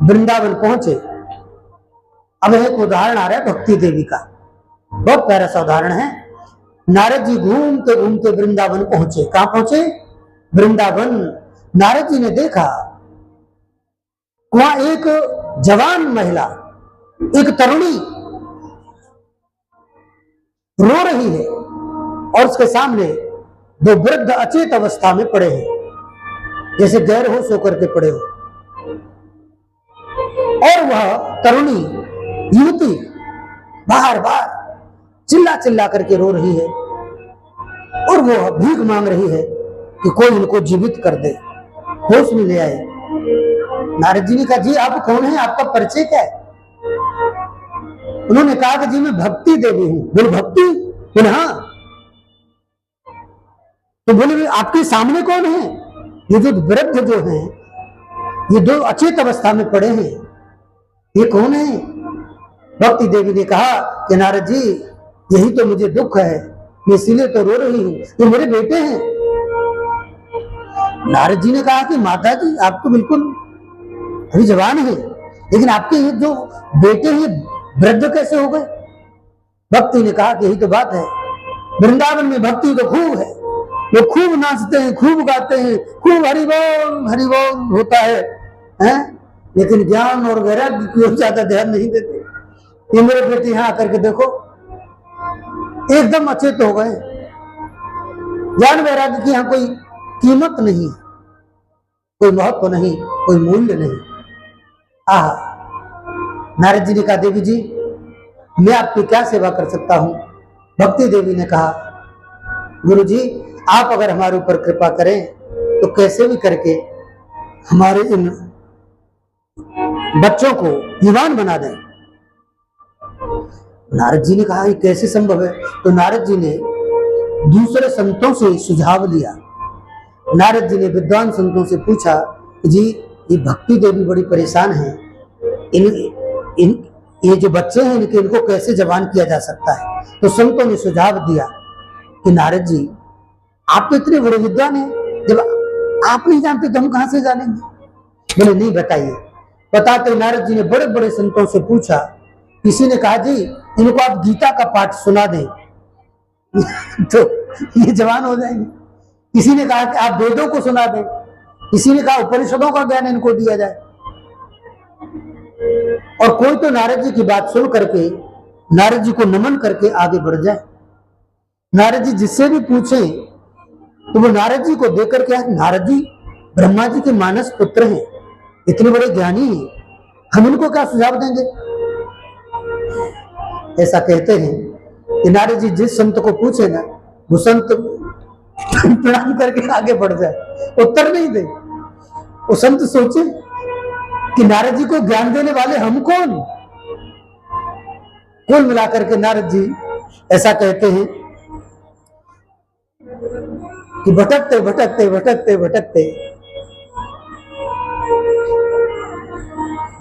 वृंदावन पहुंचे। अब एक उदाहरण आ रहा है भक्ति देवी का, बहुत प्यारा सा उदाहरण है। नारद जी घूमते घूमते वृंदावन पहुंचे। कहां पहुंचे? वृंदावन। नारद जी ने देखा वहां एक जवान महिला, एक तरुणी रो रही है और उसके सामने दो वृद्ध अचेत अवस्था में पड़े हैं, जैसे गैर होश होकर के पड़े हो। और वह तरुणी युवती बार बार चिल्ला चिल्ला करके रो रही है और वो भीख मांग रही है कि कोई इनको जीवित कर दे, होश में ले आए। नारद जी ने कहा, जी आप कौन है, आपका परिचय क्या है? उन्होंने कहा कि जी मैं भक्ति देवी हूं। बोले भक्ति? बोले हाँ। तो बोले आपके सामने कौन है? ये जो वृद्ध जो हैं, ये दो अचेत अवस्था में पड़े हैं, ये कौन है? भक्ति देवी ने कहा कि नारद जी यही तो मुझे दुख है, मैं इसीलिए तो रो रही हूं, ये मेरे बेटे हैं। नारद जी ने कहा कि माता जी आप तो बिल्कुल अभी जवान है, लेकिन आपके ये जो बेटे हैं वृद्ध कैसे हो गए? भक्ति ने कहा कि यही तो बात है, वृंदावन में भक्ति तो खूब है, वो खूब नाचते हैं, खूब गाते हैं, खूब हरि बोल होता है, लेकिन ज्ञान और वैराग्य की ओर ज्यादा ध्यान नहीं देते। ये मेरे बेटे यहाँ आकर के देखो एकदम अचेत हो गए, ज्ञान वैराग्य की यहाँ कोई कीमत नहीं, कोई महत्व नहीं, कोई मूल्य नहीं। नारद जी ने कहा, देवी जी मैं आपकी क्या सेवा कर सकता हूं? भक्ति देवी ने कहा, गुरु जी आप अगर हमारे ऊपर कृपा करें तो कैसे भी करके हमारे इन बच्चों को युवान बना दें। नारद जी ने कहा ये कैसे संभव है? तो नारद जी ने दूसरे संतों से सुझाव लिया। नारद जी ने विद्वान संतों से पूछा, जी ये भक्ति देवी बड़ी परेशान है, ये जो बच्चे हैं इनको कैसे जवान किया जा सकता है? तो संतों ने सुझाव दिया कि नारद जी आप तो इतने बड़े विद्वान हैं, जब आप नहीं जानते तो हम कहां से जानेंगे? बोले नहीं बताइए। बताते नारद जी ने बड़े बड़े संतों से पूछा। किसी ने कहा जी इनको आप गीता का पाठ सुना दें तो ये जवान हो जाएंगे। किसी ने कहा कि आप वेदों को सुना दें, किसी ने कहा उपनिषदों का ज्ञान इनको दिया जाए। और कोई तो नारद जी की बात सुन करके नारद जी को नमन करके आगे बढ़ जाए। नारद जी जिससे भी पूछे तो वो नारद जी को देख करके, नारद जी ब्रह्मा जी के मानस पुत्र हैं, इतने बड़े ज्ञानी हैं, हम इनको क्या सुझाव देंगे? ऐसा कहते हैं कि नारद जी जिस संत को पूछे ना, वो संत प्रणाम करके आगे बढ़ जाए, उत्तर नहीं दे। वो संत सोचे कि नारद जी को ज्ञान देने वाले हम कौन? कुल मिलाकर के नारद जी ऐसा कहते हैं कि भटकते भटकते भटकते भटकते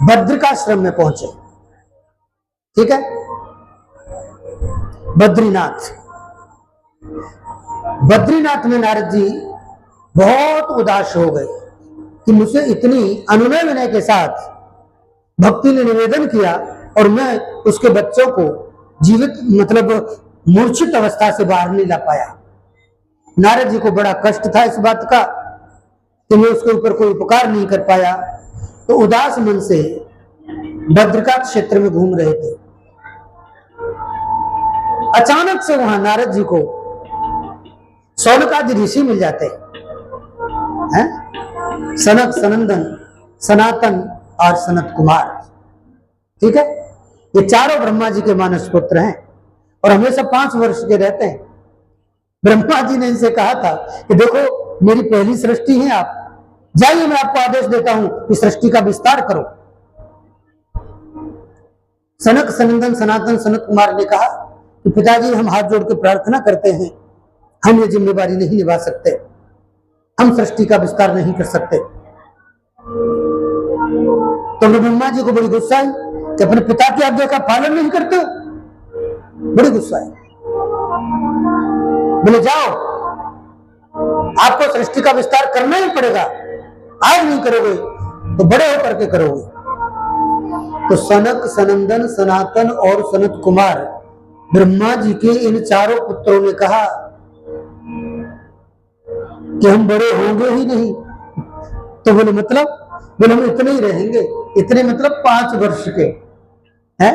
बद्रिकाश्रम में पहुंचे। ठीक है, बद्रीनाथ। बद्रीनाथ में नारद जी बहुत उदास हो गए कि मुझसे इतनी अनुनय विनय के साथ भक्ति ने निवेदन किया और मैं उसके बच्चों को जीवित मतलब मूर्छित अवस्था से बाहर नहीं ला पाया। नारद जी को बड़ा कष्ट था इस बात का कि मैं उसके ऊपर कोई उपकार नहीं कर पाया। तो उदास मन से बद्रिका क्षेत्र में घूम रहे थे। अचानक से वहां नारद जी को शौनकादि ऋषि मिल जाते हैं, सनक, सनंदन, सनातन और सनत कुमार। ठीक है, ये चारों ब्रह्मा जी के मानस पुत्र हैं और हमेशा 5 वर्ष के रहते हैं। ब्रह्मा जी ने इनसे कहा था कि देखो मेरी पहली सृष्टि है, आप जाइए, मैं आपको आदेश देता हूं कि सृष्टि का विस्तार करो। सनक, सनंदन, सनातन, सनत कुमार ने कहा कि पिताजी हम हाथ जोड़ के प्रार्थना करते हैं, हम ये जिम्मेवारी नहीं निभा सकते, हम सृष्टि का विस्तार नहीं कर सकते। तो ब्रह्मा जी को बड़ी गुस्सा है कि अपने पिता की आज्ञा का पालन नहीं करते हो, बड़ी गुस्सा है। बोले जाओ, आपको सृष्टि का विस्तार करना ही पड़ेगा, आज नहीं करोगे तो बड़े होकर के करोगे। तो सनक, सनंदन, सनातन और सनत कुमार ब्रह्मा जी के इन चारों पुत्रों ने कहा कि हम बड़े होंगे ही नहीं। तो बोले मतलब? बोले हम इतने ही रहेंगे। इतने मतलब 5 वर्ष के हैं।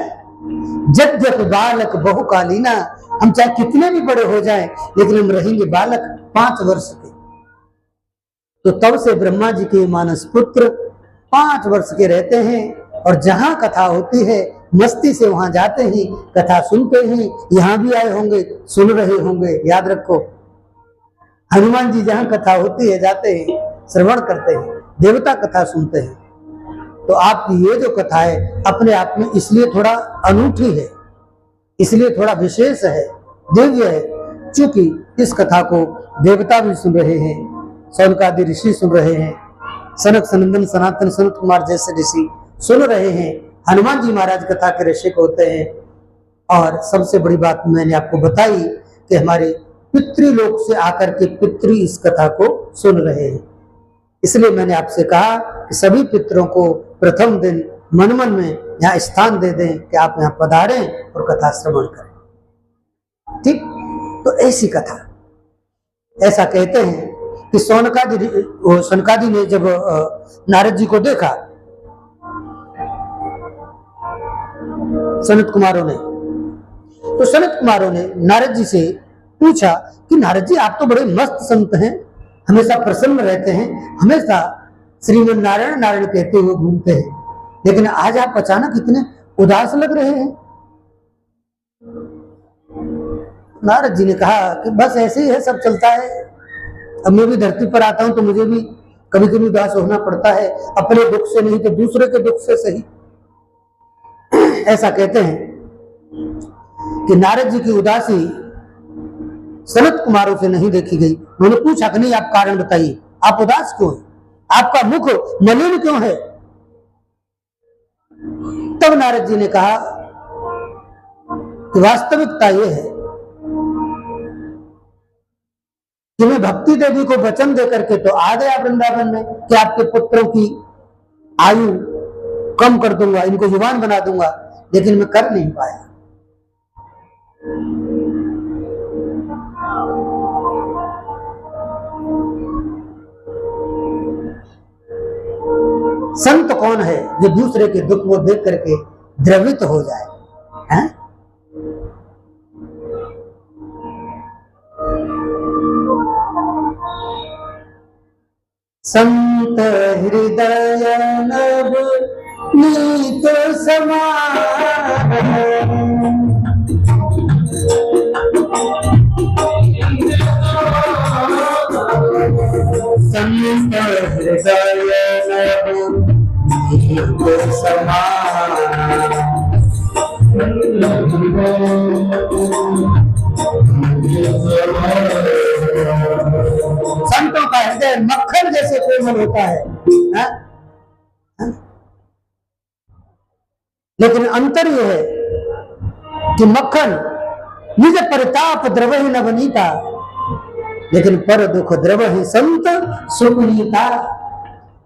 जद्यप बालक बहुकालीना, हम चाहे कितने भी बड़े हो जाएं लेकिन हम रहेंगे बालक 5 वर्ष के। तो तब से ब्रह्मा जी के मानस पुत्र 5 वर्ष के रहते हैं और जहां कथा होती है मस्ती से वहां जाते ही, कथा सुनते ही, यहां भी आए होंगे, सुन रहे होंगे। याद रखो, हनुमान जी जहां कथा होती है जाते हैं, श्रवण करते हैं, देवता कथा सुनते हैं। तो आपकी ये जो कथा है अपने आप में इसलिए थोड़ा अनूठी है, इसलिए थोड़ा विशेष है, दिव्य है, क्योंकि इस कथा को देवता भी सुन रहे हैं, शौनकादि ऋषि सुन रहे हैं, सनक, सनंदन, सनातन, सनत कुमार जैसे ऋषि सुन रहे हैं, हनुमान जी महाराज कथा के ऋषिक होते हैं। और सबसे बड़ी बात मैंने आपको बताई कि हमारे पितृलोक से आकर के पितृ इस कथा को सुन रहे हैं। इसलिए मैंने आपसे कहा कि सभी पितरों को प्रथम दिन मन मन में यहाँ स्थान दे दें कि आप यहाँ पधारें और कथा श्रवण करें। ठीक, तो ऐसी कथा, ऐसा कहते हैं कि सनकादि ने जब नारद जी को देखा, सनत कुमारों ने, तो सनत कुमारों ने नारद जी से पूछा कि नारद जी आप तो बड़े मस्त संत हैं, हमेशा प्रसन्न रहते हैं, हमेशा श्रीमन नारायण नारायण कहते हुए घूमते हैं, लेकिन आज आप अचानक इतने उदास लग रहे हैं। नारद जी ने कहा कि बस ऐसे ही है, सब चलता है। अब मैं भी धरती पर आता हूं तो मुझे भी कभी कभी उदास होना पड़ता है, अपने दुख से नहीं तो दूसरे के दुख से सही। ऐसा कहते हैं कि नारद जी की उदासी सनत कुमारों से नहीं देखी गई। उन्होंने पूछा कि नहीं, आप कारण बताइए, आप उदास क्यों हैं, आपका मुख मलिन क्यों है? तब नारद जी ने कहा कि वास्तविकता यह है कि मैं भक्ति देवी को वचन देकर के तो आ गया वृंदावन में कि आपके पुत्रों की आयु कम कर दूंगा, इनको युवान बना दूंगा, लेकिन मैं कर नहीं पाया। संत कौन है जो दूसरे के दुख को देख करके द्रवित हो जाए, हैं? संत हृदय नव नीत समान, संत हृदय नव नीत समान, संतों का हृदय मक्खन जैसे कोमल होता है, है? लेकिन अंतर यह है कि मक्खन निज परिताप द्रवहि न बनीता, लेकिन पर दुख द्रव ही संत सुपुनीता।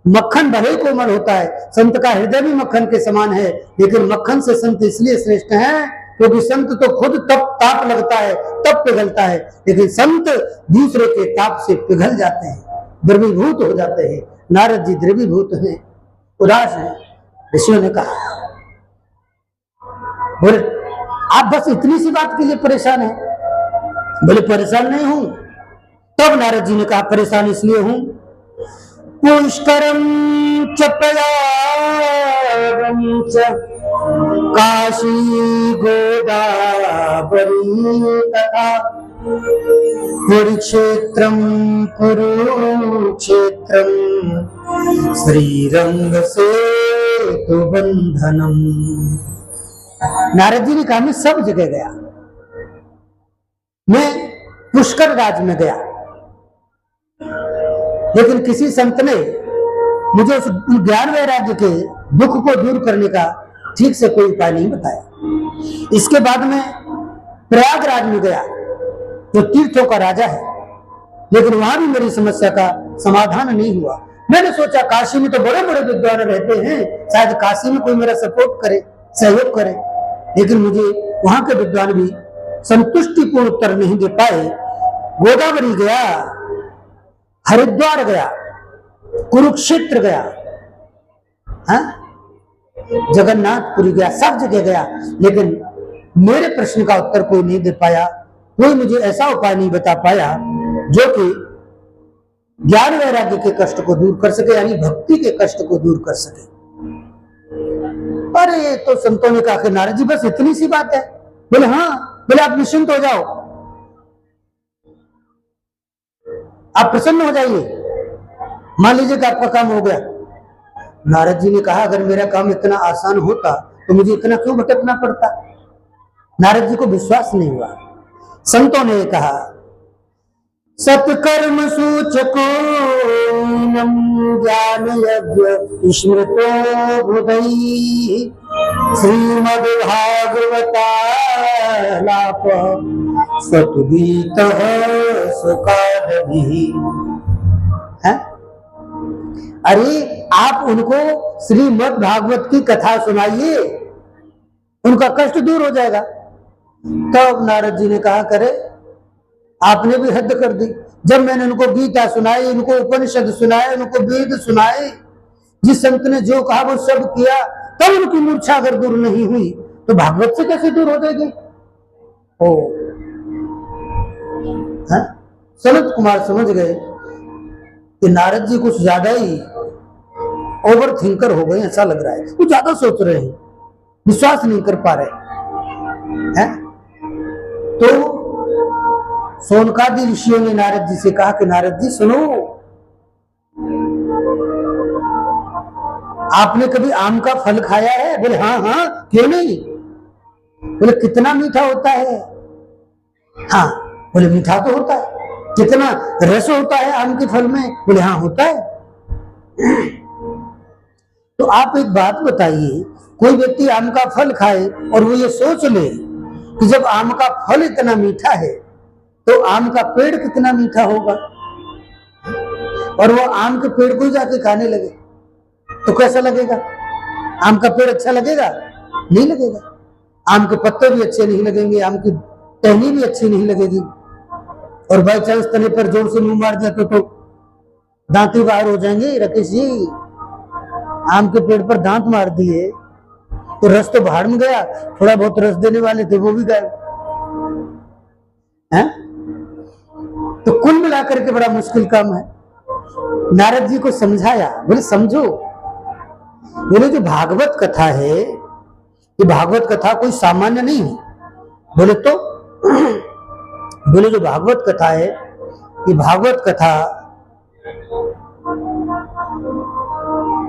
मक्खन भले कोमल होता है, संत का हृदय भी मक्खन के समान है, लेकिन मक्खन से संत इसलिए श्रेष्ठ है क्योंकि संत तो खुद ताप लगता है, तब पिघलता है, लेकिन संत दूसरे के ताप से पिघल जाते हैं, द्रवीभूत हो जाते हैं। नारद जी द्रवीभूत हैं, उदास हैं। ऋषियों ने कहा, बोले आप बस इतनी सी बात के लिए परेशान हैं? बोले परेशान नहीं हूं। तब नारद जी ने कहा, परेशान इसलिए हूं, पुष्करम च प्रयागं च काशी गोदावरी तथा कुरुक्षेत्रम कुरुक्षेत्रम श्रीरंग सेतु बंधनम। नारद जी ने कहा, मैं सब जगह गया, मैं पुष्कर राज में गया, लेकिन किसी संत ने मुझे उस ज्ञान वैराग्य के दुख को दूर करने का ठीक से कोई उपाय नहीं बताया। इसके बाद में प्रयागराज में गया जो तीर्थों का राजा है, लेकिन वहां भी मेरी समस्या का समाधान नहीं हुआ। मैंने सोचा काशी में तो बड़े बड़े विद्वान रहते हैं, शायद काशी में कोई मेरा सपोर्ट करे, सहयोग करे, लेकिन मुझे वहां के विद्वान भी संतुष्टिपूर्ण उत्तर नहीं दे पाए। गोदावरी गया, हरिद्वार गया, कुरुक्षेत्र गया, जगन्नाथपुरी गया, सब जगह गया, लेकिन मेरे प्रश्न का उत्तर कोई नहीं दे पाया। कोई मुझे ऐसा उपाय नहीं बता पाया जो कि ज्ञान वैराग्य के कष्ट को दूर कर सके, यानी भक्ति के कष्ट को दूर कर सके। अरे तो संतों ने कहा कि नारद जी बस इतनी सी बात है? बोले हाँ। बोले आप निश्चिंत हो जाओ, आप प्रसन्न हो जाइए, मान लीजिए कि आपका काम हो गया। नारद जी ने कहा, अगर मेरा काम इतना आसान होता तो मुझे इतना क्यों भटकना पड़ता? नारद जी को विश्वास नहीं हुआ। संतों ने कहा, सत्कर्म सूचको ज्ञान यज्ञ स्मृतो बुधई श्रीमद्भागवतालाप सतुगीत सुकादभिः। अरे आप उनको श्रीमद् भागवत की कथा सुनाइए, उनका कष्ट दूर हो जाएगा। तब नारद जी ने कहा, करे आपने भी हद कर दी। जब मैंने उनको गीता सुनाई, उनको उपनिषद सुनाए, उनको वेद सुनाए, जिस संत ने जो कहा वो सब किया, तब उनकी मूर्छा अगर दूर नहीं हुई तो भागवत से कैसे दूर हो जाएगी? ओ सनत कुमार समझ गए कि नारद जी कुछ ज्यादा ही ओवर थिंकर हो गए, ऐसा लग रहा है, कुछ ज्यादा सोच रहे हैं, विश्वास नहीं कर पा रहे हैं। तो सोनकादि ऋषियों ने नारद जी से कहा कि नारद जी सुनो, आपने कभी आम का फल खाया है? बोले हाँ हाँ, क्यों नहीं। बोले कितना मीठा होता है? हाँ। बोले मीठा तो होता है। कितना रस होता है आम के फल में? बोले हाँ होता है। तो आप एक बात बताइए, कोई व्यक्ति आम का फल खाए और वो ये सोच ले कि जब आम का फल इतना मीठा है तो आम का पेड़ कितना मीठा होगा, और वो आम के पेड़ को ही जाके खाने लगे तो कैसा लगेगा? आम का पेड़ अच्छा लगेगा? नहीं लगेगा। आम के पत्ते भी अच्छे नहीं लगेंगे, आम की टहनी भी अच्छी नहीं लगेगी, और बाई चांस तने पर जोर से मुंह मार दिया तो दांत ही बाहर हो जाएंगे। राकेश जी, आम के पेड़ पर दांत मार दिए तो रस तो बाहर में गया, थोड़ा बहुत रस देने वाले थे वो भी गए। तो कुल मिलाकर के बड़ा मुश्किल काम है। नारद जी को समझाया, बोले समझो, बोले जो भागवत कथा है, ये भागवत कथा कोई सामान्य नहीं है। बोले तो बोले जो भागवत कथा है, ये भागवत कथा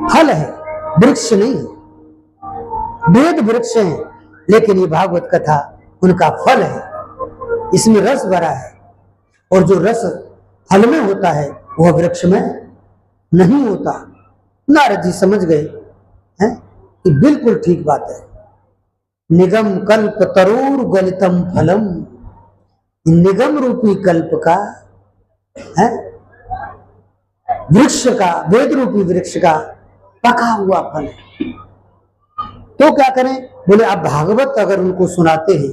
फल है, वृक्ष नहीं है। वेद वृक्ष है, लेकिन ये भागवत कथा उनका फल है, इसमें रस भरा है, और जो रस फल में होता है वह वृक्ष में नहीं होता। नारद जी समझ गए हैं कि बिल्कुल ठीक बात है। निगम कल्प तरूर गलितम फलम, निगम रूपी कल्प का है वृक्ष का, वेद रूपी वृक्ष का पका हुआ फल है। तो क्या करें? बोले आप भागवत अगर उनको सुनाते हैं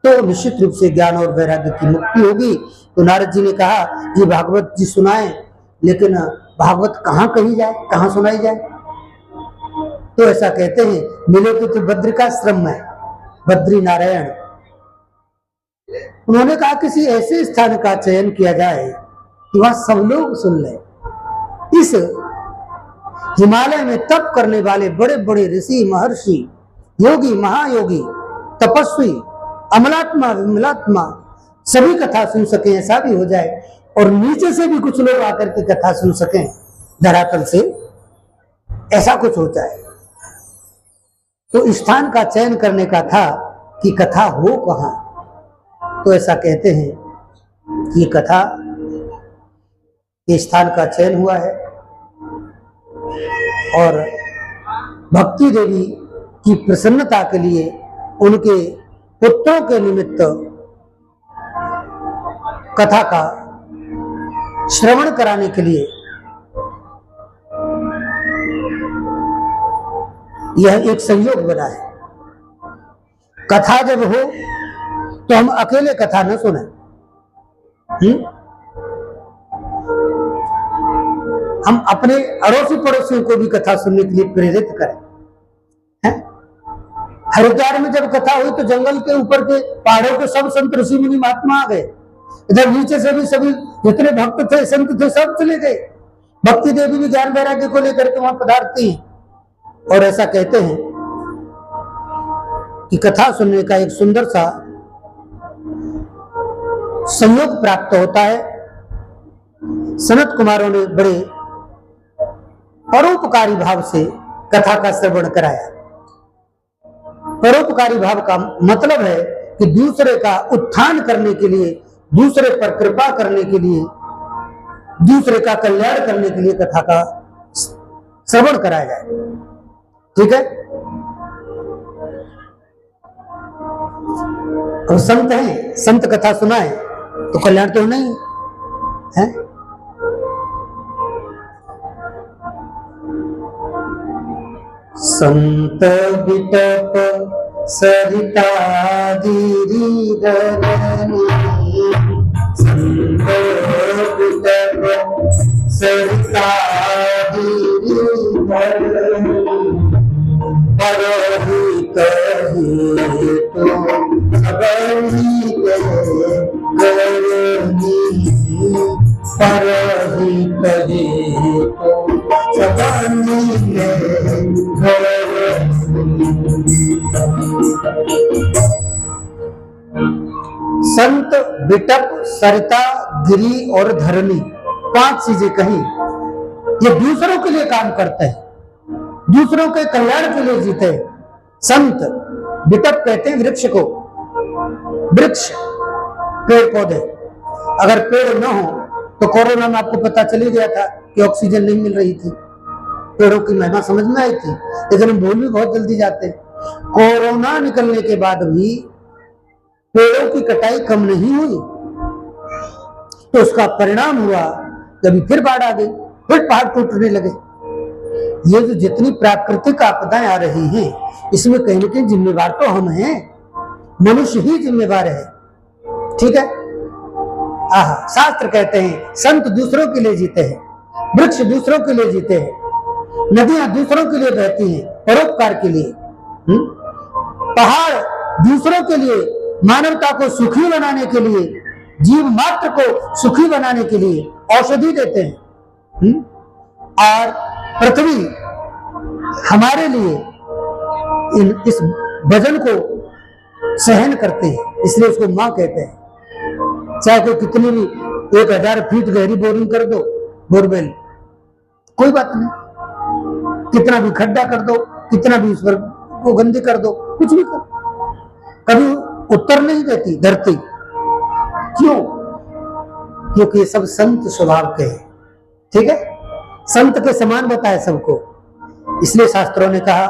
तो निश्चित रूप से ज्ञान और वैराग्य की मुक्ति होगी। तो नारद जी ने कहा ये भागवत जी सुनाएं, लेकिन भागवत कहाँ कही जाए, कहाँ सुनाई जाए? तो ऐसा कहते हैं मिले तो बद्रिकाश्रम में बद्री नारायण, उन्होंने कहा किसी ऐसे स्थान का चयन किया जाए कि वहां सब लोग सुन ले। इस हिमालय में तप करने वाले बड़े बड़े ऋषि, महर्षि, योगी, महायोगी, तपस्वी, अमलात्मा, विमलात्मा सभी कथा सुन सके, ऐसा भी हो जाए। और नीचे से भी कुछ लोग आकर के कथा सुन सकें, धरातल से ऐसा कुछ हो जाए। तो स्थान का चयन करने का था कि कथा हो कहां। तो ऐसा कहते हैं कि कथा के स्थान का चयन हुआ है और भक्ति देवी की प्रसन्नता के लिए, उनके पुत्रों के निमित्त कथा का श्रवण कराने के लिए यह एक संयोग बना है। कथा जब हो तो हम अकेले कथा न सुने, हम अपने अड़ोसी पड़ोसियों को भी कथा सुनने के लिए प्रेरित करें। हरिद्वार में जब कथा हुई तो जंगल के ऊपर के पहाड़ों के सब संत ऋषि मुनि महात्मा आ गए, इधर नीचे से भी सभी जितने भक्त थे, संत थे, सब चले गए। भक्ति देवी भी ज्ञान वैराग्य को लेकर के वहां पधारती हैं। और ऐसा कहते हैं कि कथा सुनने का एक सुंदर सा संयोग प्राप्त होता है। सनत कुमारों ने बड़े परोपकारी भाव से कथा का श्रवण कराया। परोपकारी भाव का मतलब है कि दूसरे का उत्थान करने के लिए, दूसरे पर कृपा करने के लिए, दूसरे का कल्याण करने के लिए कथा का श्रवण कराया जाए। ठीक है? और संत है, संत कथा सुनाए तो कल्याण तो नहीं है। संत बिटप सरिता गिरिधरनी, संत बिटप सरिता गिरिधरनी, परहि कहे तो सबरी करनी, परहि कहे तो सबरी संत, बिटप, सरिता, गिरी और धरनी, 5 चीजें कही। ये दूसरों के लिए काम करते हैं, दूसरों के कल्याण के लिए जीते। संत, बिटप कहते हैं वृक्ष को, वृक्ष पेड़ पौधे। अगर पेड़ न हो तो कोरोना में आपको पता चली गया था कि ऑक्सीजन नहीं मिल रही थी। पेड़ों की महिमा समझ में आई थी, लेकिन हम भूल भी बहुत जल्दी जाते। कोरोना निकलने के बाद भी पेड़ों की कटाई कम नहीं हुई, तो उसका परिणाम हुआ कभी फिर बाढ़ आ गई, फिर पहाड़ टूटने लगे। ये जो जितनी प्राकृतिक आपदाएं आ रही हैं, इसमें कहीं ना कहीं जिम्मेवार तो हम हैं, मनुष्य ही जिम्मेवार है। ठीक है? शास्त्र कहते हैं संत दूसरों के लिए जीते हैं, वृक्ष दूसरों के लिए जीते हैं, नदियां दूसरों के लिए बहती हैं परोपकार के लिए, पहाड़ दूसरों के लिए, मानवता को सुखी बनाने के लिए, जीव मात्र को सुखी बनाने के लिए औषधि देते हैं। और पृथ्वी हमारे लिए इस वजन को सहन करते हैं, इसलिए उसको मां कहते हैं। चाहे कोई कितनी भी 1000 फीट गहरी बोरिंग कर दो, बोरवेल, कोई बात नहीं, कितना भी खड्डा कर दो, कितना भी ईश्वर को गंदी कर दो, कुछ भी कर, कभी उत्तर नहीं देती धरती। क्यों? क्योंकि ये सब संत स्वभाव के हैं। ठीक है? संत के समान बताए सबको, इसलिए शास्त्रों ने कहा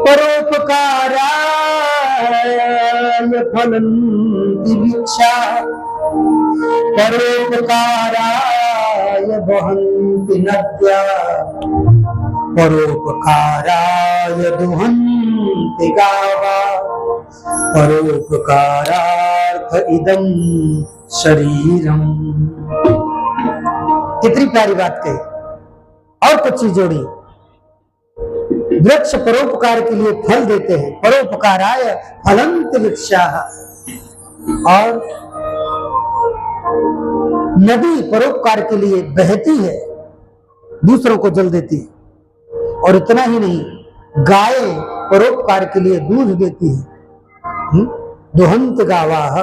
परोपकाराय फलन्ति वृक्षा परोपकाराय वहन्ति नद्या परोपकाराय दुहन्ति गावा परोपकारार्थ इदं शरीरम। कितनी प्यारी बात कही। और कुछ चीज जोड़ी। वृक्ष परोपकार के लिए फल देते हैं, परोपकाराय फलन्ति वृक्षाः। और नदी परोपकार के लिए बहती है, दूसरों को जल देती है। और इतना ही नहीं, गाय परोपकार के लिए दूध देती है। दुहंत गावाः,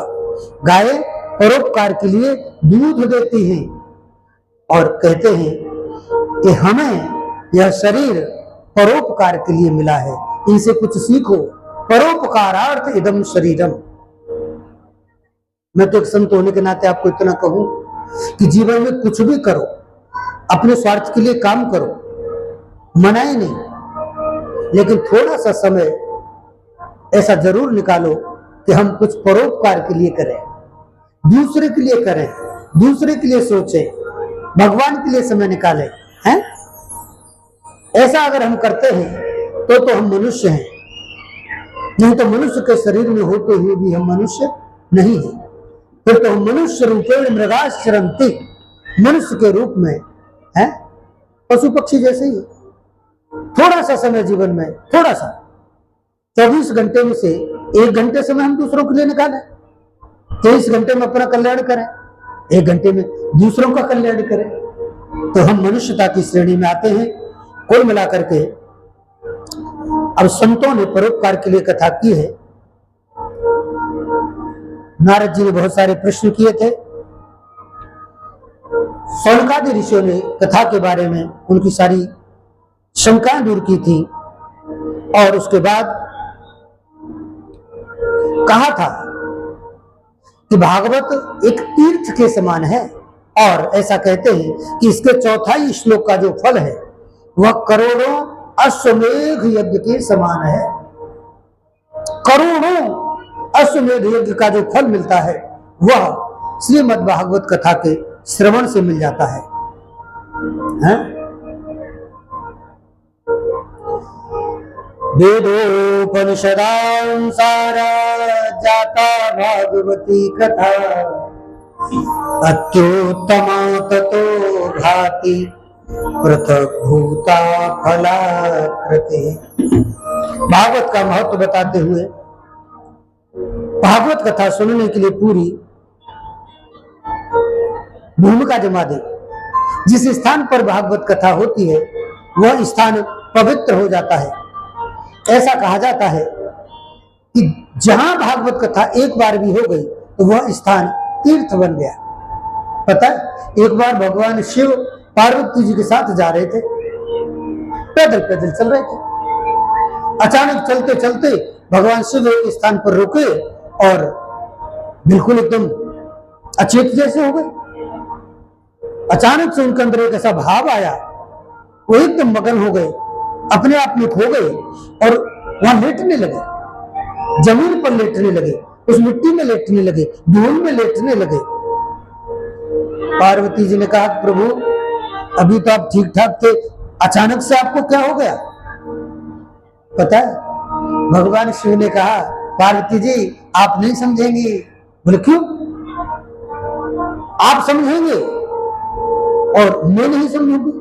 गाय परोपकार के लिए दूध देती है। और कहते हैं कि हमें यह शरीर परोपकार के लिए मिला है, इनसे कुछ सीखो। परोपकारार्थ इदं शरीरम। मैं तो एक संत होने के नाते आपको इतना कहूं कि जीवन में कुछ भी करो, अपने स्वार्थ के लिए काम करो, मनाए नहीं, लेकिन थोड़ा सा समय ऐसा जरूर निकालो कि हम कुछ परोपकार के लिए करें, दूसरे के लिए करें, दूसरे के लिए सोचें, भगवान के लिए समय निकालें। हैं? ऐसा अगर हम करते हैं तो हम मनुष्य हैं। नहीं तो मनुष्य के शरीर में होते हुए भी हम मनुष्य नहीं हैं। फिर तो हम मनुष्य रूपेण मृगाश्चरन्ति, मनुष्य के रूप में है पशु पक्षी जैसे ही। थोड़ा सा समय जीवन में, थोड़ा सा 24 घंटे में से 1 घंटे समय हम दूसरों के लिए निकालें। 23 घंटे में अपना कल्याण करें, 1 घंटे में दूसरों का कल्याण करें, तो हम मनुष्यता की श्रेणी में आते हैं। कुल मिलाकर के अब संतों ने परोपकार के लिए कथा की है। नारद जी ने बहुत सारे प्रश्न किए थे। शौनकादि ऋषियों ने कथा के बारे में उनकी सारी शंकाएं दूर की थी। और उसके बाद कहा था कि भागवत एक तीर्थ के समान है। और ऐसा कहते हैं कि इसके चौथाई श्लोक का जो फल है वह करोड़ों अश्वमेध यज्ञ के समान है। करोड़ों अश्वमेध यज्ञ का जो फल मिलता है वह श्रीमद् भागवत कथा के श्रवण से मिल जाता है। वेदोपनिषदांसारा जाता भागवती कथा अत्युत्तमा ततो भाति पृथक भूता फलाकृति। भागवत का महत्व बताते हुए भागवत कथा सुनने के लिए पूरी भूमिका जमा दे। जिस स्थान पर भागवत कथा होती है वह स्थान पवित्र हो जाता है। ऐसा कहा जाता है कि जहां भागवत कथा एक बार भी हो गई तो वह स्थान तीर्थ बन गया। पता है, एक बार भगवान शिव पार्वती जी के साथ जा रहे थे, पैदल पैदल चल रहे थे। अचानक चलते चलते भगवान शिव एक स्थान पर रुके और बिल्कुल एकदम अचेत जैसे हो गए। अचानक से उनके अंदर एक ऐसा भाव आया, वो एकदम मगन हो गए, अपने आप में खो गए और वहां लेटने लगे, जमीन पर लेटने लगे, उस मिट्टी में लेटने लगे, धूल में लेटने लगे। पार्वती जी ने कहा, प्रभु अभी तो आप ठीक ठाक थे, अचानक से आपको क्या हो गया? पता है, भगवान शिव ने कहा, पार्वती जी आप नहीं समझेंगी। बोले क्यों? आप समझेंगे और मैं नहीं समझूंगी,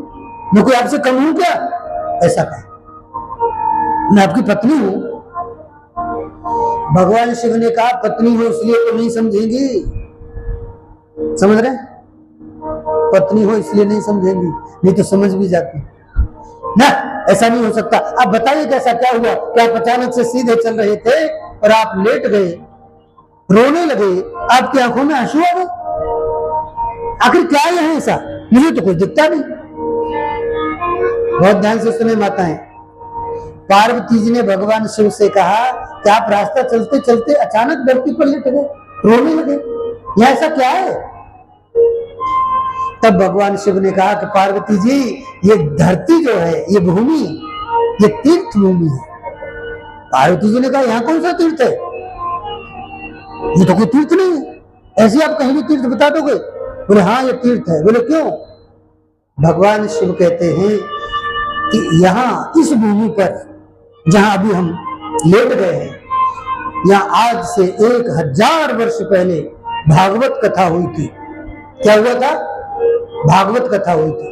मैं कोई आपसे कम हूं क्या? ऐसा कहा, मैं आपकी पत्नी हूं। भगवान शिव ने कहा, पत्नी हो इसलिए तो नहीं समझेंगी। समझ रहे? पत्नी हो इसलिए नहीं समझेंगी, नहीं तो समझ भी जाती ना। ऐसा नहीं हो सकता। आप बताइए कैसा क्या हुआ? क्या आप अचानक से सीधे चल रहे थे और आप लेट गए, रोने लगे, आपकी आंखों में आंसू आ गए? आखिर क्या है ऐसा? मुझे तो कुछ दिखता नहीं। बहुत ध्यान से सुने माताएं। पार्वती जी ने भगवान शिव से कहा कि आप रास्ता चलते चलते अचानक धरती पर लेट गए, रोने लगे, यह ऐसा क्या है? तब भगवान शिव ने कहा कि पार्वती जी ये धरती जो है, ये भूमि, ये तीर्थ भूमि है। पार्वती जी ने कहा, यहाँ कौन सा तीर्थ है? ये तो कोई तीर्थ नहीं है, ऐसे आप कहीं भी तीर्थ बता दोगे? बोले हाँ ये तीर्थ है। बोले क्यों? भगवान शिव कहते हैं कि यहाँ इस भूमि पर जहां अभी हम लेट गए हैं, यहाँ आज से 1000 वर्ष पहले भागवत कथा हुई थी। क्या हुआ था? भागवत कथा हुई थी।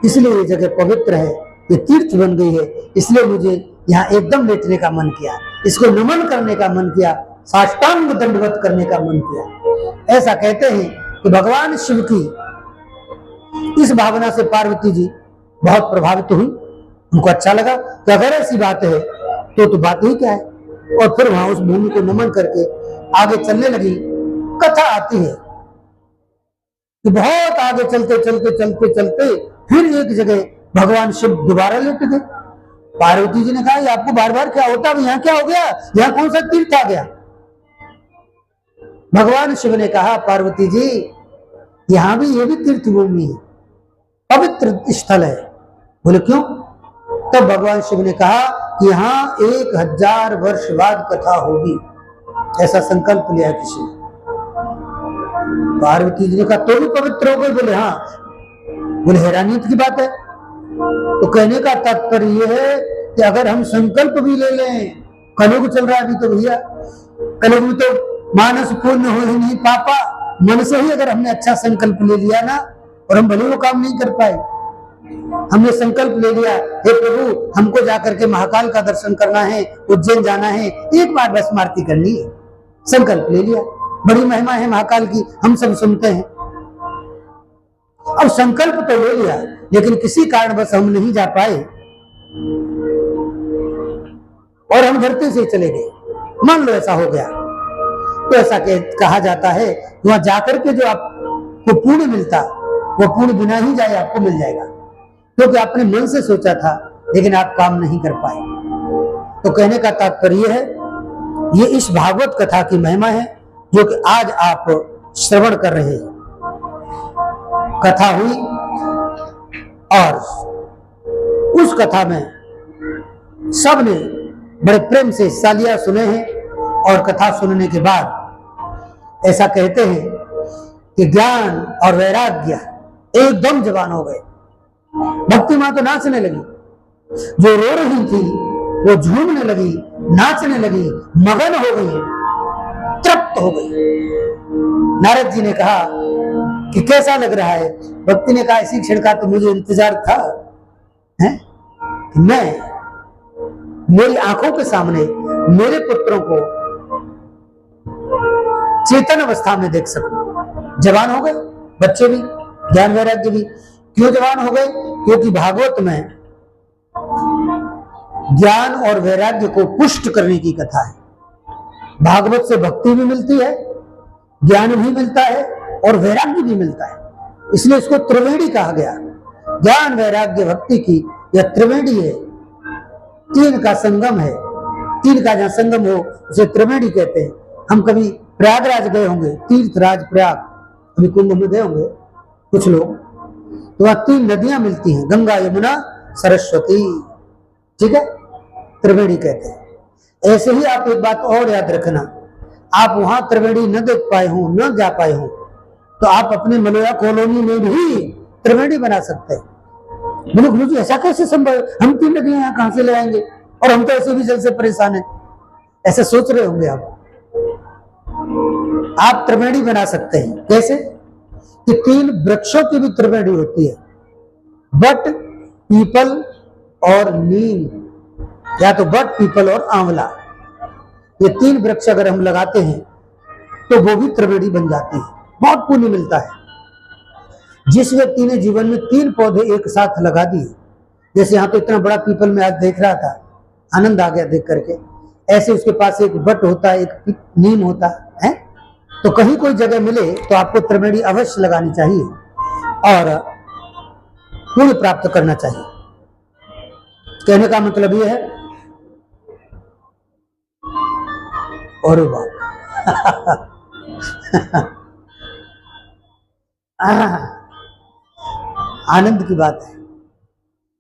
इसलिए ये जगह पवित्र है, ये तीर्थ बन गई है। इसलिए मुझे यहाँ एकदम लेटने का मन किया, इसको नमन करने का मन किया, साष्टांग दंडवत करने का मन किया। ऐसा कहते हैं कि भगवान शिव की इस भावना से पार्वती जी बहुत प्रभावित हुई, उनको अच्छा लगा कि अगर ऐसी बात है तो बात ही क्या है। और फिर वहां उस भूमि को नमन करके आगे चलने लगी। कथा आती है कि बहुत आगे चलते चलते चलते चलते फिर एक जगह भगवान शिव दोबारा लेट गए। पार्वती जी ने कहा ये आपको बार बार क्या होता है, यहाँ क्या हो गया, यहाँ कौन सा तीर्थ आ गया? भगवान शिव ने कहा पार्वती जी यहाँ भी ये भी तीर्थ भूमि है, पवित्र स्थल है। बोले क्यों? तब भगवान शिव ने कहा कि यहाँ 1000 वर्ष बाद कथा होगी, ऐसा संकल्प लिया किसी ने। पार्वती जी ने कहा तो भी पवित्र हो गई? बोले हाँ। बोले हैरानियत की बात है। तो कहने का तात्पर्य यह है कि अगर हम संकल्प भी ले लें, कलयुग चल रहा है अभी तो भैया, कलयुग में तो मानस पूर्ण हो ही नहीं पापा, मन से ही अगर हमने अच्छा संकल्प ले लिया ना, और हम भले वो काम नहीं कर पाए, हमने संकल्प ले लिया हे प्रभु हमको जाकर के महाकाल का दर्शन करना है, उज्जैन जाना है, एक बार बस आरती करनी है, संकल्प ले लिया, बड़ी महिमा है महाकाल की, हम सब सुनते हैं। अब संकल्प तो ले लिया लेकिन किसी कारण बस हम नहीं जा पाए और हम धरती से चले गए, मान लो ऐसा हो गया, तो ऐसा कहा जाता है वहां जाकर के जो आपको पुण्य मिलता वो पुण्य बिना ही जाए आपको मिल जाएगा, क्योंकि आपने मन से सोचा था लेकिन आप काम नहीं कर पाए। तो कहने का तात्पर्य है ये इस भागवत कथा की महिमा है जो कि आज आप श्रवण कर रहे हैं। कथा हुई और उस कथा में सबने बड़े प्रेम से हिस्सा लिया, सुने हैं, और कथा सुनने के बाद ऐसा कहते हैं कि ज्ञान और वैराग्य एकदम जवान हो गए। भक्ति मां तो नाचने लगी, जो रो रही थी वो झूमने लगी, नाचने लगी, मगन हो गई, तृप्त हो गई। नारद जी ने कहा कि कैसा लग रहा है? भक्ति ने कहा इसी क्षण का तो मुझे इंतजार था, है कि मैं मेरी आंखों के सामने मेरे पुत्रों को चेतन अवस्था में देख सकूं। जवान हो गए बच्चे भी, ज्ञान वैराग्य भी। क्यों जवान हो गए? क्योंकि भागवत में ज्ञान और वैराग्य को पुष्ट करने की कथा है। भागवत से भक्ति भी मिलती है, ज्ञान भी मिलता है और वैराग्य भी मिलता है, इसलिए इसको त्रिवेणी कहा गया। ज्ञान वैराग्य भक्ति की यह त्रिवेणी है, तीन का संगम है। तीन का जहां संगम हो उसे त्रिवेणी कहते हैं। हम कभी प्रयागराज गए होंगे, तीर्थराज प्रयाग, कभी कुंभ में गए होंगे कुछ लोग, तो वहां 3 नदियां मिलती हैं, गंगा यमुना सरस्वती, ठीक है, त्रिवेणी कहते हैं। ऐसे ही आप एक बात और याद रखना, आप वहां त्रिवेणी न देख पाए हो, न जा पाए हो, तो आप अपने मलोया कॉलोनी में भी त्रिवेणी बना सकते हैं। मुझे ऐसा कैसे संभव, हम 3 नदियां यहाँ कहां से ले आएंगे, और हम तो ऐसे भी जल से परेशान हैं, ऐसे सोच रहे होंगे आप त्रिवेणी बना सकते हैं। कैसे? कि 3 वृक्षों की भी त्रिवेणी होती है, बट, पीपल और नीम, या तो बट, पीपल और आंवला, ये 3 वृक्ष अगर हम लगाते हैं तो वो भी त्रिवेणी बन जाती है, बहुत पुण्य मिलता है। जिस व्यक्ति ने जीवन में 3 पौधे एक साथ लगा दिए, जैसे यहाँ तो इतना बड़ा पीपल में आज देख रहा था, आनंद आ गया देख करके, ऐसे उसके पास एक बट होता है, एक नीम होता है, तो कहीं कोई जगह मिले तो आपको त्रिवेणी अवश्य लगानी चाहिए और पुण्य प्राप्त करना चाहिए। कहने का मतलब यह है, और आनंद की बात है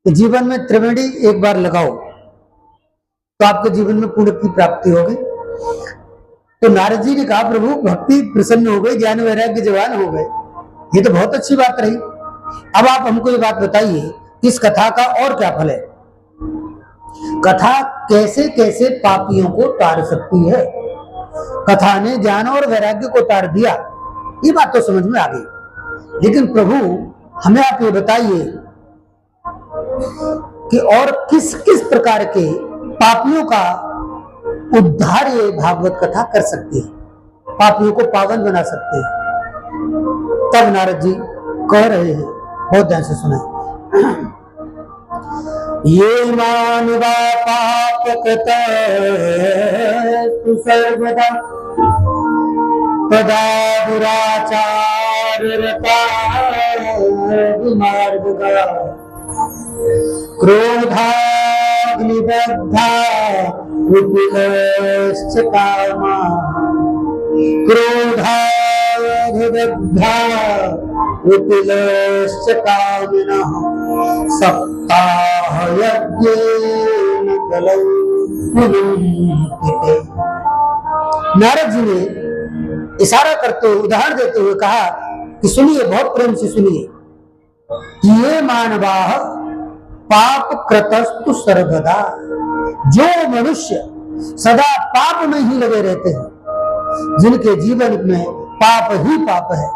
कि जीवन में त्रिवेणी एक बार लगाओ तो आपके जीवन में पुण्य की प्राप्ति होगी। तो नारद जी ने कहा प्रभु भक्ति प्रसन्न हो गई, ज्ञान वैराग्य जवान हो गए, ये तो बहुत अच्छी बात रही। अब आप हमको ये बात बताइए इस कथा का और क्या फल है? कथा कैसे कैसे पापियों को तार सकती है। कथा ने ज्ञान और वैराग्य को तार दिया, ये बात तो समझ में आ गई। लेकिन प्रभु हमें आप ये बताइए कि और किस किस प्रकार के पापियों का उद्धार ये भागवत कथा कर सकती है, पापियों को पावन बना सकते हैं। तब नारद जी कह रहे हैं, बहुत ध्यान से सुना, ये मानवा पाप कृता सर्वदा तदा दुराचार मार्ग क्रोधाग्निदग्धा विपुलश्च कामा क्रोधाग्निदग्धा विपुलश्च कामिनः सप्ताह यज्ञेन कलौ पुनन्ति। नारद जी ने इशारा करते हुए उदाहरण देते हुए कहा कि सुनिए, बहुत प्रेम से सुनिए, ये मानवाः पाप कृतस्तु सर्वदा, जो मनुष्य सदा पाप में ही लगे रहते हैं, जिनके जीवन में पाप ही पाप है,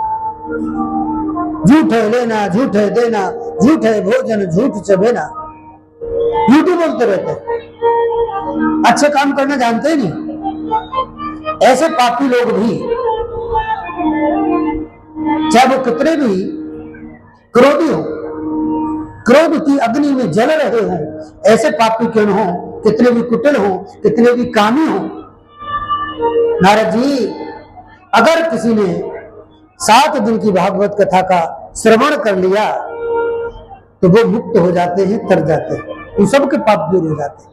झूठे लेना, झूठे देना, झूठे भोजन, झूठ चबेना, झूठी बोलते रहते हैं, अच्छे काम करना जानते ही नहीं, ऐसे पापी लोग भी चाहे वो कितने भी क्रोधी हो, क्रोध की अग्नि में जल रहे हों, ऐसे पापी क्यों न हो, कितने भी कुटिल हो, कितने भी कामी हो। नारद जी, अगर किसी ने 7 दिन की भागवत कथा का श्रवण कर लिया तो वो मुक्त हो जाते हैं, तर जाते हैं, उन सबके पाप दूर हो जाते हैं।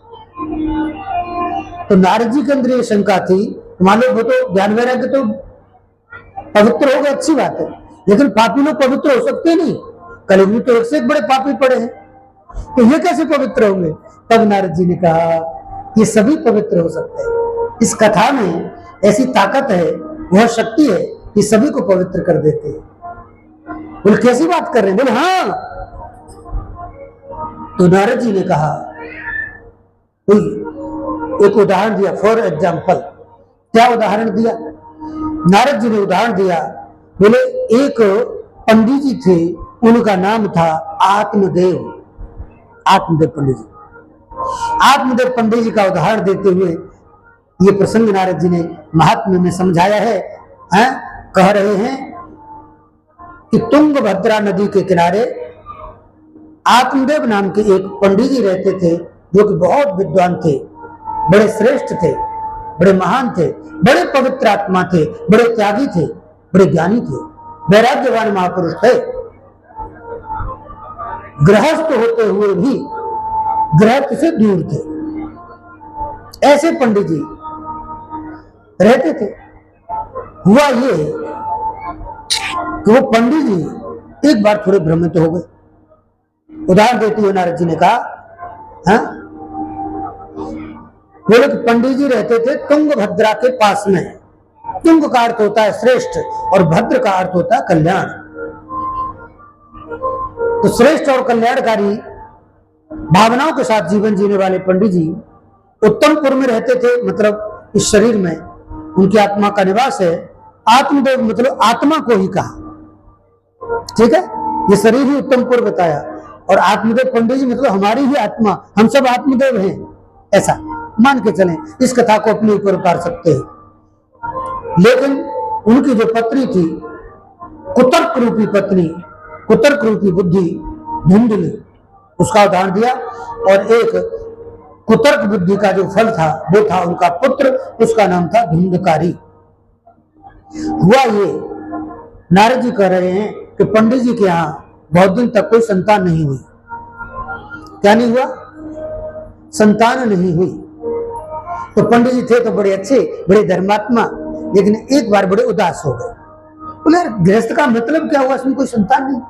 तो नारद जी के अंदर ये शंका थी, मान लो वो तो ज्ञान वैराग्य तो पवित्र हो गए, अच्छी बात है, लेकिन पापी लोग पवित्र हो सकते नहीं। कलयुग में तो एक से एक बड़े पापी पड़े हैं, तो ये कैसे पवित्र होंगे? तब नारद जी ने कहा ये सभी पवित्र हो सकते हैं। इस कथा में ऐसी ताकत है, वह शक्ति है कि सभी को पवित्र कर देते हैं। बोले कैसी बात कर रहे हैं? बोले हाँ। तो नारद जी ने कहा, एक उदाहरण दिया, फॉर एग्जाम्पल। क्या उदाहरण दिया? नारद जी ने उदाहरण दिया, बोले एक पंडित जी थे, उनका नाम था आत्मदेव। आत्मदेव पंडित जी, आत्मदेव पंडित जी का उदाहरण देते हुए ये प्रसंग नारद जी ने महात्म्य में समझाया है। कह रहे हैं कि तुंगभद्रा नदी के किनारे आत्मदेव नाम के एक पंडित जी रहते थे, जो कि बहुत विद्वान थे, बड़े श्रेष्ठ थे, बड़े महान थे, बड़े पवित्र आत्मा थे, बड़े त्यागी थे, बड़े ज्ञानी थे, वैराग्यवान महापुरुष थे। गृहस्थ होते हुए भी गृहस्थ से दूर थे, ऐसे पंडित जी रहते थे। हुआ ये कि वो पंडित जी एक बार थोड़े भ्रमित हो गए। उदाहरण देते हुए नारद जी ने कहा, बोले कि पंडित जी रहते थे तुंगभद्रा के पास में। तुंग का अर्थ होता है श्रेष्ठ और भद्र का अर्थ होता है कल्याण। तो श्रेष्ठ और कल्याणकारी भावनाओं के साथ जीवन जीने वाले पंडित जी उत्तमपुर में रहते थे, मतलब इस शरीर में उनकी आत्मा का निवास है। आत्मदेव मतलब आत्मा को ही कहा, ठीक है, ये शरीर ही उत्तमपुर बताया, और आत्मदेव पंडित जी मतलब हमारी ही आत्मा, हम सब आत्मदेव हैं, ऐसा मान के चलें। इस कथा को अपने ऊपर उतार सकते हैं। लेकिन उनकी जो पत्नी थी, कुतर्क रूपी पत्नी, कुतर्क रूपी बुद्धि धुंधली, उसका उदाहरण दिया। और एक कुतर्क बुद्धि का जो फल था वो था उनका पुत्र, उसका नाम था धुंधकारी। हुआ ये, नारद जी कह रहे हैं कि पंडित जी के यहाँ बहुत दिन तक कोई संतान नहीं हुई। क्या नहीं हुआ? संतान नहीं हुई। तो पंडित जी थे तो बड़े अच्छे, बड़े धर्मात्मा, लेकिन एक बार बड़े उदास हो गए। बोले यार गृहस्थ का मतलब क्या हुआ, इसमें कोई संतान नहीं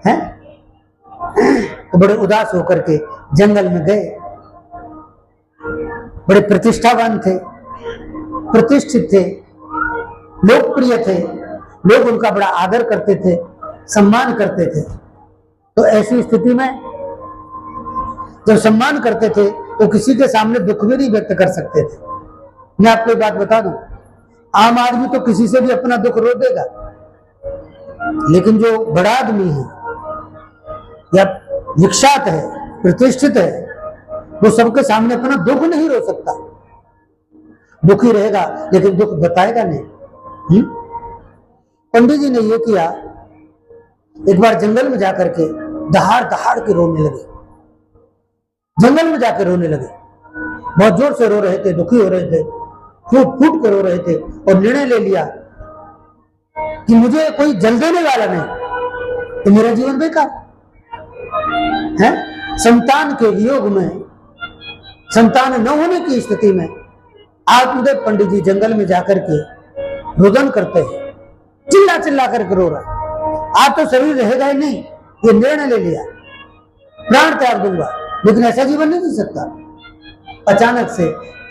है। तो बड़े उदास होकर के जंगल में गए। बड़े प्रतिष्ठावान थे, प्रतिष्ठित थे, लोकप्रिय थे, लोग उनका बड़ा आदर करते थे, सम्मान करते थे। तो ऐसी स्थिति में जब सम्मान करते थे तो किसी के सामने दुख भी नहीं व्यक्त कर सकते थे। मैं आपको एक बात बता दूं, आम आदमी तो किसी से भी अपना दुख रो देगा, लेकिन जो बड़ा आदमी है या विख्यात है, प्रतिष्ठित है, वो सबके सामने अपना दुख नहीं रो सकता। दुखी रहेगा लेकिन दुख बताएगा नहीं। पंडित जी ने ये किया, एक बार जंगल में जाकर के दहाड़ दहाड़ के रोने लगे, जंगल में जाकर रोने लगे, बहुत जोर से रो रहे थे, दुखी हो रहे थे, फूट फूट कर रो रहे थे और निर्णय ले लिया कि मुझे कोई जल देने वाला नहीं तो मेरा जीवन बेकार है। संतान के वियोग में, संतान न होने की स्थिति में आत्मदेव पंडित जी जंगल में जाकर के रुदन करते हैं, चिल्ला चिल्ला करके रो रहा, आज तो शरीर रहेगा ही नहीं, ये निर्णय ले लिया, प्राण त्याग दूंगा, लेकिन ऐसा जीवन नहीं जी सकता। अचानक से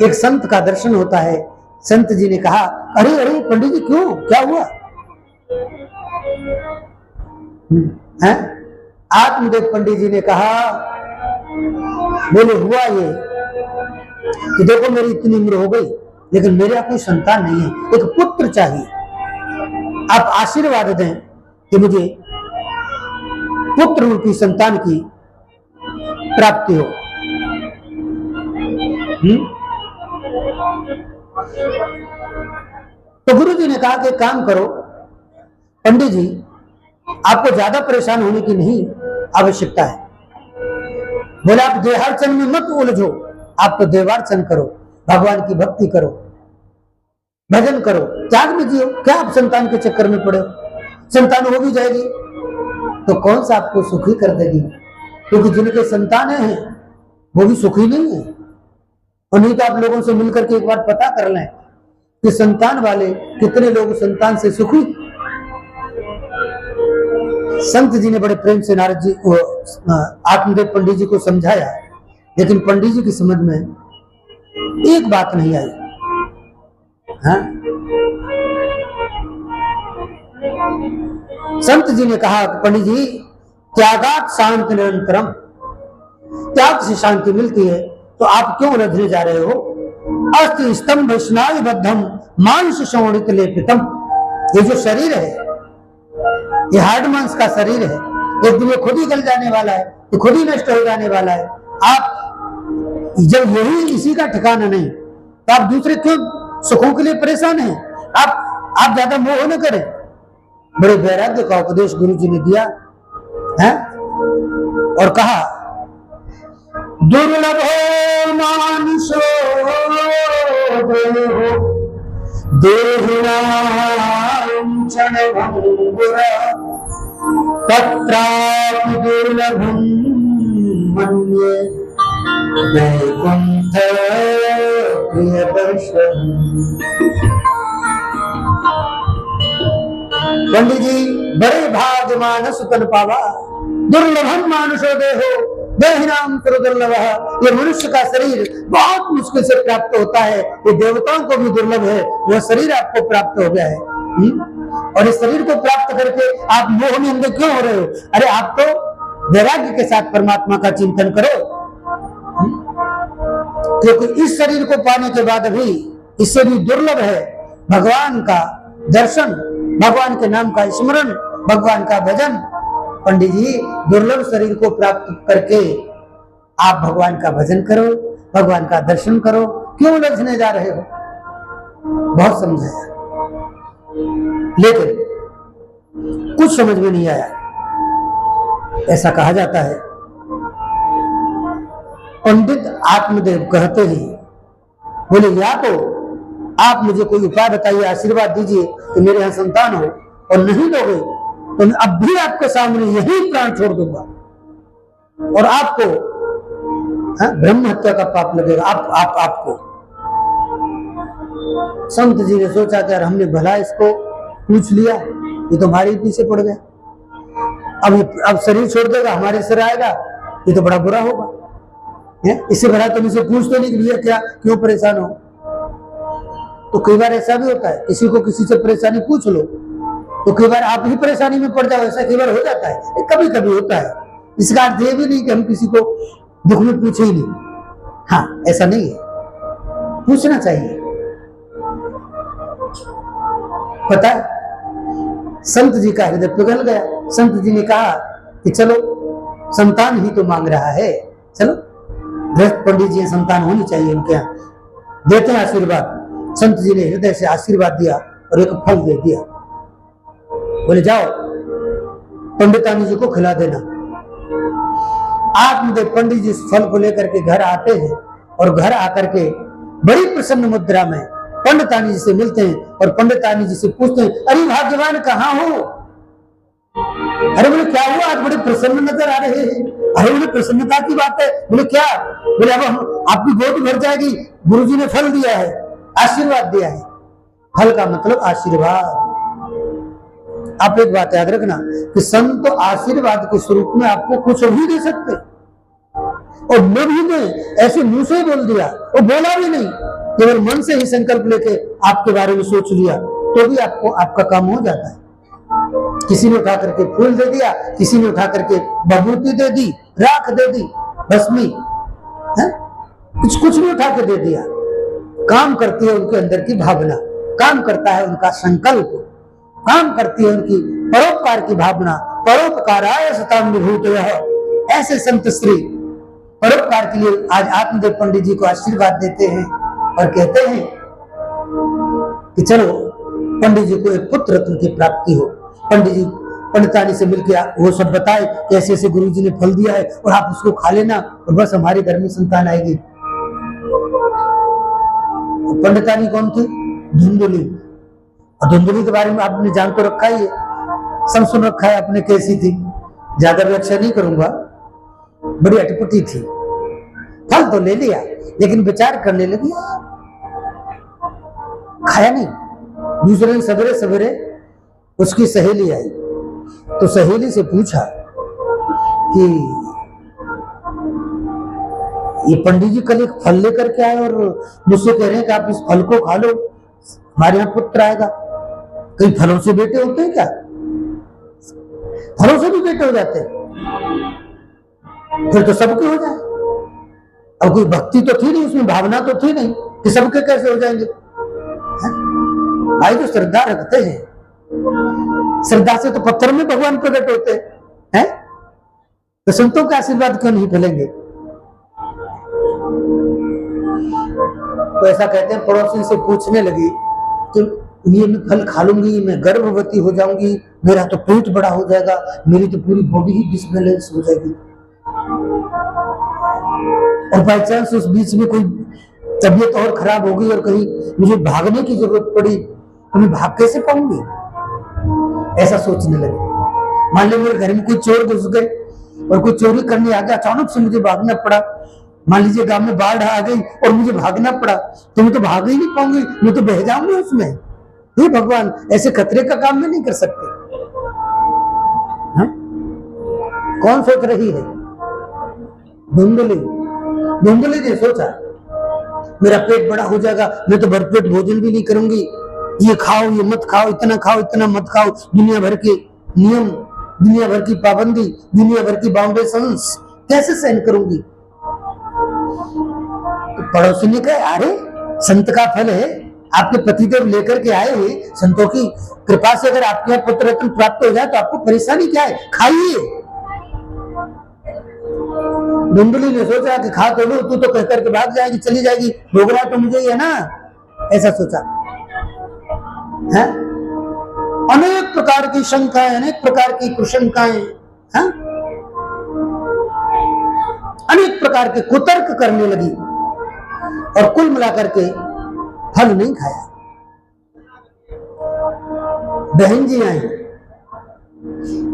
एक संत का दर्शन होता है। संत जी ने कहा, अरे अरे पंडित जी क्यों, क्या हुआ? है? आत्मदेव पंडित जी ने कहा, बोले हुआ ये कि देखो मेरी इतनी उम्र हो गई लेकिन मेरे कोई संतान नहीं है, एक पुत्र चाहिए, आप आशीर्वाद दें कि मुझे पुत्र रूपी संतान की प्राप्ति हो। तो गुरु जी ने कहा कि काम करो पंडित जी, आपको ज्यादा परेशान होने की नहीं आवश्यकता है। बोले आप देहार्चन में मत उलझो, आप तो देवार्चन करो, भगवान की भक्ति करो, भजन करो, त्याग में जियो, क्या आप संतान के चक्कर में पड़े हो? संतान हो भी जाएगी तो कौन सा आपको सुखी कर देगी, क्योंकि जिनके संतानें हैं वो भी सुखी नहीं है। और नहीं तो आप लोगों से मिलकर के एक बार पता कर लें कि संतान वाले कितने लोग संतान से सुखी। संत जी ने बड़े प्रेम से नारद जी को, आत्मदेव पंडित जी को समझाया, लेकिन पंडित जी की समझ में एक बात नहीं आई। हाँ? संत जी ने कहा, पंडित जी त्यागात शांति निरंतरम, त्याग से शांति मिलती है, तो आप क्यों उलझने जा रहे हो? अस्थि स्तंभ स्नायु बद्धम मांस शोणित लेपितम, ये जो शरीर है ये हार्ड मांस का शरीर है, एक दिन ये खुद ही गल जाने वाला है, ये खुद ही नष्ट हो जाने वाला है। आप जब यही इसी का ठिकाना नहीं तो आप दूसरे क्यों सुखों के लिए परेशान हैं? आप ज्यादा मोह न करें। बड़े वैराग्य का उपदेश गुरु जी ने दिया है और कहा, दुर्लभो मानुषो देहिनां क्षणभंगुरा तत्रापि दुर्लभं मन्ये वैकुंठ प्रियदर्शनम्। पंडित जी बड़े भाग मानस तन पावा, दुर्लभम मानुषो देहो देहिनाम दुर्लभः, ये मनुष्य का शरीर बहुत मुश्किल से प्राप्त होता है, ये देवताओं को भी दुर्लभ है, वह शरीर आपको प्राप्त हो गया है। और इस शरीर को प्राप्त करके आप मोह में अंधे क्यों हो रहे हो? अरे आप तो वैराग्य के साथ परमात्मा का चिंतन करो, क्योंकि इस शरीर को पाने के बाद भी इससे भी दुर्लभ है भगवान का दर्शन, भगवान के नाम का स्मरण, भगवान का भजन। पंडित जी दुर्लभ शरीर को प्राप्त करके आप भगवान का भजन करो, भगवान का दर्शन करो, क्यों उलझने जा रहे हो? बहुत समझाया लेकिन कुछ समझ में नहीं आया। ऐसा कहा जाता है, पंडित आत्मदेव कहते ही बोले, या तो आप मुझे कोई उपाय बताइए, आशीर्वाद दीजिए कि मेरे यहाँ संतान हो, और नहीं दोगे तो मैं अब भी आपके सामने यही प्राण छोड़ दूंगा और आपको ब्रह्म हत्या का पाप लगेगा। आपको संत जी ने सोचा कि यार हमने भला इसको पूछ लिया, ये तो हमारे पीछे पड़ गया, अब शरीर छोड़ देगा, हमारे सिर आएगा, ये तो बड़ा बुरा होगा। इससे भला तुम इसे पूछ तो नहीं लिया क्या, क्यों परेशान हो? तो कई बार ऐसा भी होता है, किसी को किसी से परेशानी पूछ लो तो कई बार आप ही परेशानी में पड़ जाओ, ऐसा कई बार हो जाता है, कभी कभी होता है। इसका अर्थ ये भी नहीं कि हम किसी को दुख में पूछे ही नहीं, हाँ ऐसा नहीं है, पूछना चाहिए। पता है संत जी का हृदय पिघल गया। संत जी ने कहा कि चलो संतान ही तो मांग रहा है, चलो गृहस्थ पंडित जी संतान होनी चाहिए उनके यहाँ, देते हैं आशीर्वाद। संत जी ने हृदय से आशीर्वाद दिया और एक फल दे दिया, बोले जाओ पंडितानी जी को खिला देना। आत्मदेव पंडित जी इस फल को लेकर के घर आते हैं और घर आकर के बड़ी प्रसन्न मुद्रा में पंडितानी जी से मिलते हैं और पंडितानी जी से पूछते हैं, अरे भाग्यवान कहाँ हो? अरे बोले क्या हुआ, आज बड़े प्रसन्न नजर आ रहे हैं। अरे बोले प्रसन्नता की बात है। बोले क्या? बोले अब आपकी गोद भर जाएगी, गुरुजी ने फल दिया है, आशीर्वाद दिया है। फल का मतलब आशीर्वाद। आप एक बात याद रखना कि संत तो आशीर्वाद के स्वरूप में आपको कुछ भी दे सकते, और नभी ने ऐसे मुंह से बोल दिया, वो बोला भी नहीं, केवल मन से ही संकल्प लेके आपके बारे में सोच लिया तो भी आपको आपका काम हो जाता है। किसी ने उठा करके फूल दे दिया, किसी ने उठा करके बबूती दे दी, राख दे दी, भस्मी, कुछ भी उठा के दे दिया। काम करती है उनके अंदर की भावना, काम करता है उनका संकल्प, काम करती है उनकी परोपकार की भावना। परोपकाराय सताम विभूतयः, ऐसे संत श्री परोपकार के लिए आज आत्मदेव पंडित जी को आशीर्वाद देते हैं और कहते हैं कि चलो पंडित जी को एक पुत्र रत्न की प्राप्ति हो। पंडित जी पंडितानी से मिलकर वो सब बताए कि ऐसे ऐसे गुरु जी ने फल दिया है और आप उसको खा लेना और बस हमारे घर में संतान आएगी। पंडितानी कौन थी? धुंधुली। और धुंधुली के बारे में आपने जान तो रखा ही है, सब सुन रखा है आपने कैसी थी, ज्यादा व्याख्या नहीं करूंगा। बड़ी अटपटी थी, फल तो ले लिया लेकिन विचार करने लगी, खाया नहीं। दूसरे दिन सवेरे सवेरे उसकी सहेली आई तो सहेली से पूछा कि ये पंडित जी कल एक फल लेकर के आए और मुझसे कह रहे हैं कि आप इस फल को खा लो, हमारे यहाँ पुत्र आएगा। कई फलों से बेटे होते हैं क्या? फलों से भी बेटे हो जाते हैं, फिर तो सबके हो जाए। अब कोई भक्ति तो थी नहीं उसमें, भावना तो थी नहीं कि सबके कैसे हो जाएंगे। भाई तो श्रद्धा रखते हैं, श्रद्धा से तो पत्थर में भगवान प्रकट होते हैं, तो संतों का आशीर्वाद क्यों नहीं फैलेंगे? तो ऐसा कहते हैं, पड़ोसी से पूछने लगी कि ये मैं फल खा लूंगी, मैं गर्भवती हो जाऊंगी, मेरा तो पेट बड़ा हो जाएगा, मेरी तो पूरी बॉडी ही डिसबैलेंस हो जाएगी, और बाई चांस उस बीच में कोई तबीयत और खराब होगी और कहीं मुझे भागने की जरूरत पड़ी तो मैं भाग कैसे पाऊंगी? ऐसा सोचने लगे। मान लो मेरे घर में कोई चोर घुस गए और कोई चोरी करने आ गया, अचानक से मुझे भागना पड़ा। मान लीजिए गांव में बाढ़ आ गई और मुझे भागना पड़ा, तो मैं तो भाग ही नहीं पाऊंगी, मैं तो बह जाऊंगी उसमें। हे भगवान, ऐसे खतरे का काम में नहीं कर सकते। कौन सोच रही है? धुंधली। धुंधली ने सोचा मेरा पेट बड़ा हो जाएगा, मैं तो भरपेट भोजन भी नहीं करूंगी, ये खाओ ये मत खाओ, इतना खाओ इतना मत खाओ, दुनिया भर के नियम, दुनिया भर की पाबंदी, दुनिया भर की बाउंडेशंस कैसे सहन करूंगी? तो पड़ोसी ने कहा, अरे संत का फल है, आपके पतिदेव लेकर के आए हुए, संतों की कृपा से अगर आपके यहाँ पुत्र रत्न प्राप्त हो जाए तो आपको परेशानी क्या है, खाइए। धुंधली ने सोचा कि खा तो लो, तू तो कह करके भाग जाएगी, चली जाएगी, भोगना तो मुझे ही है ना, ऐसा सोचा है। अनेक प्रकार की शंकाएं, अनेक प्रकार की कुशंकाएं, अनेक प्रकार के कुतर्क करने लगी और कुल मिलाकर के फल नहीं खाया। बहन जी आई,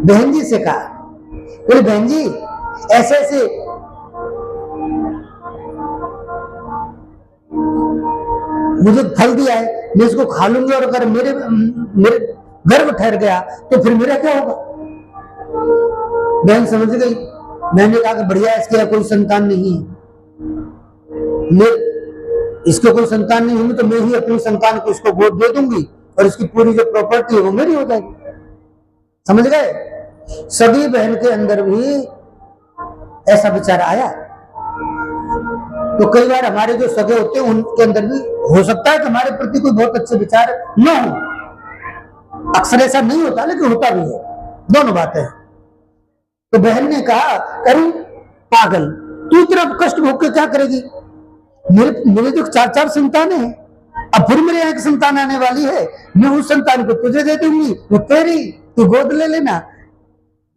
बहन जी से कहा, बोले बहन जी ऐसे ऐसे मुझे फल दिया है, मैं इसको खा लूंगी और अगर मेरे गर्भ ठहर गया तो फिर मेरा क्या होगा? बहन समझ गई। मैंने कहा कि बढ़िया, इसके यहाँ कोई संतान नहीं है, इसको कोई संतान नहीं होगी तो मैं ही अपनी संतान को इसको गोद दे दूंगी और इसकी पूरी जो प्रॉपर्टी है वो मेरी हो जाएगी। समझ गए? सगी बहन के अंदर भी ऐसा विचार आया। तो कई बार हमारे जो सगे होते हैं उनके अंदर भी हो सकता है कि हमारे प्रति कोई बहुत अच्छे विचार न हो, अक्सर ऐसा नहीं होता लेकिन होता भी है, दोनों बातें। तो बहन ने कहा, अरे पागल, तू इतना कष्ट भोग के क्या करेगी? मेरे तो 4 संतान है, अब फिर मेरे यहाँ एक संतान आने वाली है, मैं उस संतान को तुझे दे दूंगी, वो तेरी, तू गोद ले लेना,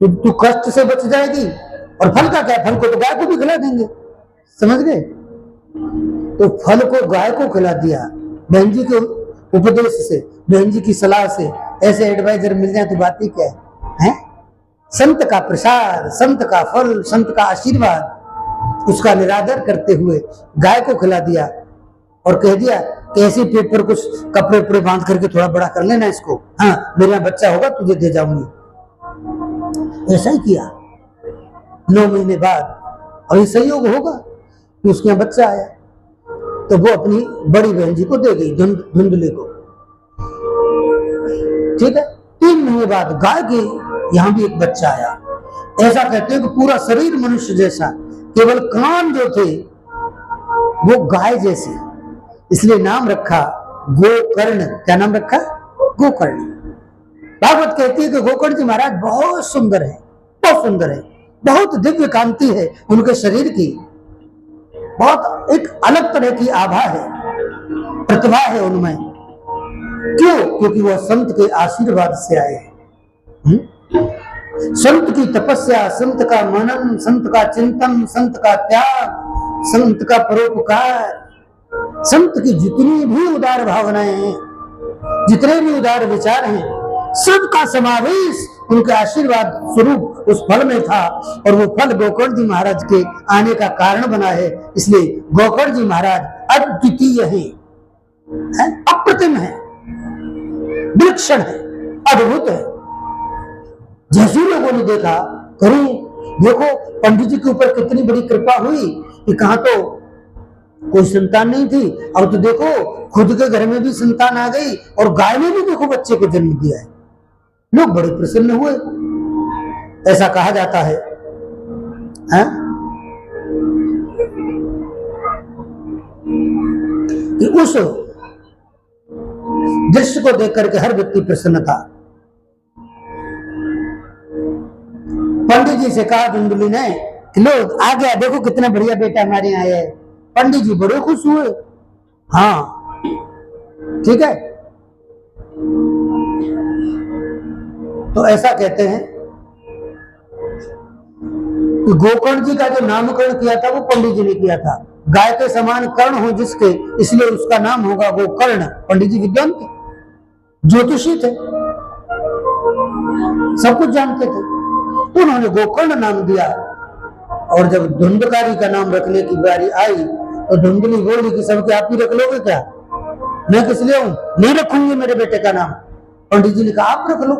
तू कष्ट से बच जाएगी। और फल का क्या? फल को तो गाय को भी खिला देंगे। समझ गए? तो फल को गाय को खिला दिया। बहन जी के उपदेश से, बहन जी की सलाह से ऐसे एडवाइजर मिल जाए तो बात ही क्या है? संत का प्रसाद, संत का फल, संत का आशीर्वाद, उसका निरादर करते हुए गाय को खिला दिया और कह दिया कि ऐसे पेट पर कुछ कपड़े उपड़े बांध करके थोड़ा बड़ा कर लेना इसको, हाँ मेरे यहाँ बच्चा होगा तुझे दे जाऊंगी। ऐसा ही किया। 9 महीने बाद और ये संयोग होगा कि उसके यहाँ बच्चा आया तो वो अपनी बड़ी बहन जी को दे गई, धुंधली को। ठीक है। 3 महीने बाद गाय के यहाँ भी एक बच्चा आया। ऐसा कहते हैं कि पूरा शरीर मनुष्य जैसा, केवल कान जो थे वो गाय जैसे, इसलिए नाम रखा गोकर्ण। क्या नाम रखा? गोकर्ण। भागवत कहती है कि गोकर्ण जी महाराज बहुत सुंदर है, बहुत सुंदर है, बहुत दिव्य कांति है उनके शरीर की, बहुत एक अलग तरह की आभा है, प्रतिभा है उनमें। क्यों? क्योंकि वह संत के आशीर्वाद से आए हैं। संत की तपस्या, संत का मनन, संत का चिंतन, संत का त्याग, संत का परोपकार, संत की जितनी भी उदार भावनाएं हैं, जितने भी उदार विचार हैं, सबका समावेश उनके आशीर्वाद स्वरूप उस फल में था। और वो फल गोकर्ण जी महाराज के आने का कारण बना है। इसलिए गोकर्ण जी महाराज अद्वितीय है, अप्रतिम है, विलक्षण है, अद्भुत है। जैसे लोगों ने देखा, करूं देखो पंडित जी के ऊपर कितनी बड़ी कृपा हुई कि कहां तो कोई संतान नहीं थी, अब तो देखो खुद के घर में भी संतान आ गई और गाय ने भी देखो बच्चे को जन्म दिया है। लोग बड़े प्रसन्न हुए। ऐसा कहा जाता है, कि उस दृश्य को देख करके हर व्यक्ति प्रसन्न था। पंडित जी से कहा धुंधली ने कि लो आ गया, देखो कितना बढ़िया बेटा हमारे यहाँ है। पंडित जी बड़े खुश हुए। हाँ ठीक है। तो ऐसा कहते हैं कि गोकर्ण जी का जो नामकरण किया था वो पंडित जी ने किया था। गाय के समान कर्ण हो जिसके, इसलिए उसका नाम होगा गोकर्ण। पंडित जी विद्वान थे, ज्योतिषी थे, सब कुछ जानते थे, तो उन्होंने गोकर्ण नाम दिया। और जब धुंधकारी का नाम रखने की बारी आई तो धुंधली बोली कि सबके आप ही रख लोगे क्या? मैं किस लिए हूं? नहीं रखूंगी मेरे बेटे का नाम। पंडित जी ने कहा आप रख लो।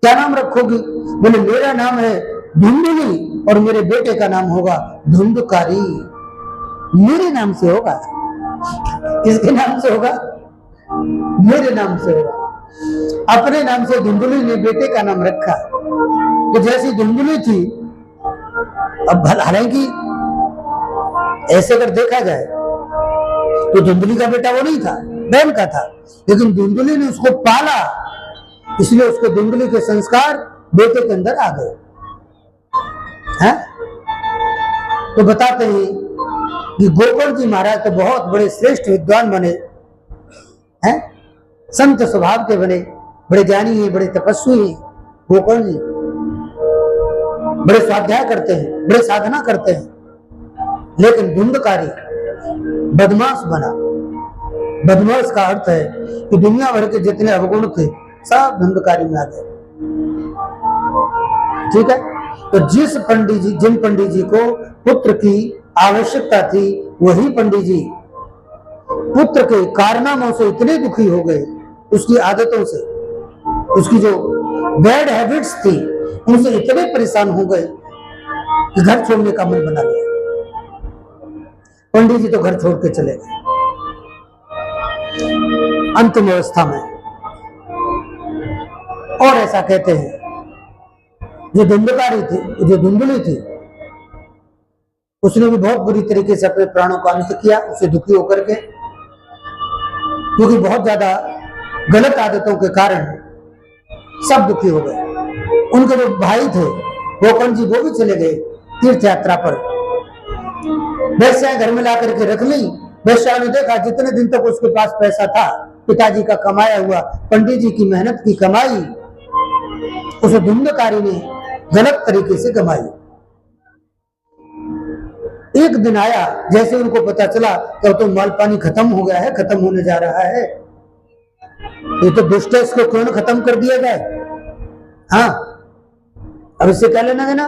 क्या नाम रखोगी? बोले मेरा नाम है धुंधली और मेरे बेटे का नाम होगा धुंधकारी। मेरे नाम से होगा। किसके नाम से होगा? मेरे नाम से होगा। अपने नाम से धुंधली ने बेटे का नाम रखा। तो जैसी धुंधली थी, अब हालांकि ऐसे अगर देखा जाए तो धुंधली का बेटा वो नहीं था, बहन का था, लेकिन धुंधली ने उसको पाला, इसलिए उसके धुंधली के संस्कार बेटे के अंदर आ गए हैं। तो बताते हैं कि गोकर्ण जी महाराज तो बहुत बड़े श्रेष्ठ विद्वान बने हैं, संत स्वभाव के बने, बड़े ज्ञानी हैं, बड़े तपस्वी हैं। गोकर्ण जी बड़े स्वाध्याय करते हैं, बड़े साधना करते हैं, लेकिन धुंधकारी बदमाश बना। बदमाश का अर्थ है कि दुनिया भर के जितने अवगुण थे सब धुंधकारी में आ गए। ठीक है। तो जिस पंडित जी, जिन पंडित जी को पुत्र की आवश्यकता थी, वही पंडित जी पुत्र के कारनामों से इतने दुखी हो गए, उसकी आदतों से, उसकी जो बैड हैबिट्स थी उनसे इतने परेशान हो गए कि घर छोड़ने का मन बना लिया। पंडित जी तो घर छोड़ के चले गए। अंतिम अवस्था में। और ऐसा कहते हैं जो धुंधकारी थी, जो धुंधली थी, उसने भी बहुत बुरी तरीके से अपने प्राणों का अंत किया, उसे दुखी होकर के, क्योंकि बहुत ज्यादा गलत आदतों के कारण सब दुखी हो गए। उनके जो भाई थे गोकर्ण जी, वो भी चले गए तीर्थ यात्रा पर। वैश्याएं घर में ला करके रख ली। वैश्या ने देखा जितने दिन तक उसके पास पैसा था, पिताजी का कमाया हुआ, पंडित जी की मेहनत की कमाई, उसे धुंधकारी ने गलत तरीके से कमाई। एक दिन आया, जैसे उनको पता चला कि तो माल पानी खत्म हो गया है, खत्म होने जा रहा है, ये तो दुष्ट है, इसको क्यों खत्म कर दिया जाए। हाँ, अब इससे क्या लेना देना,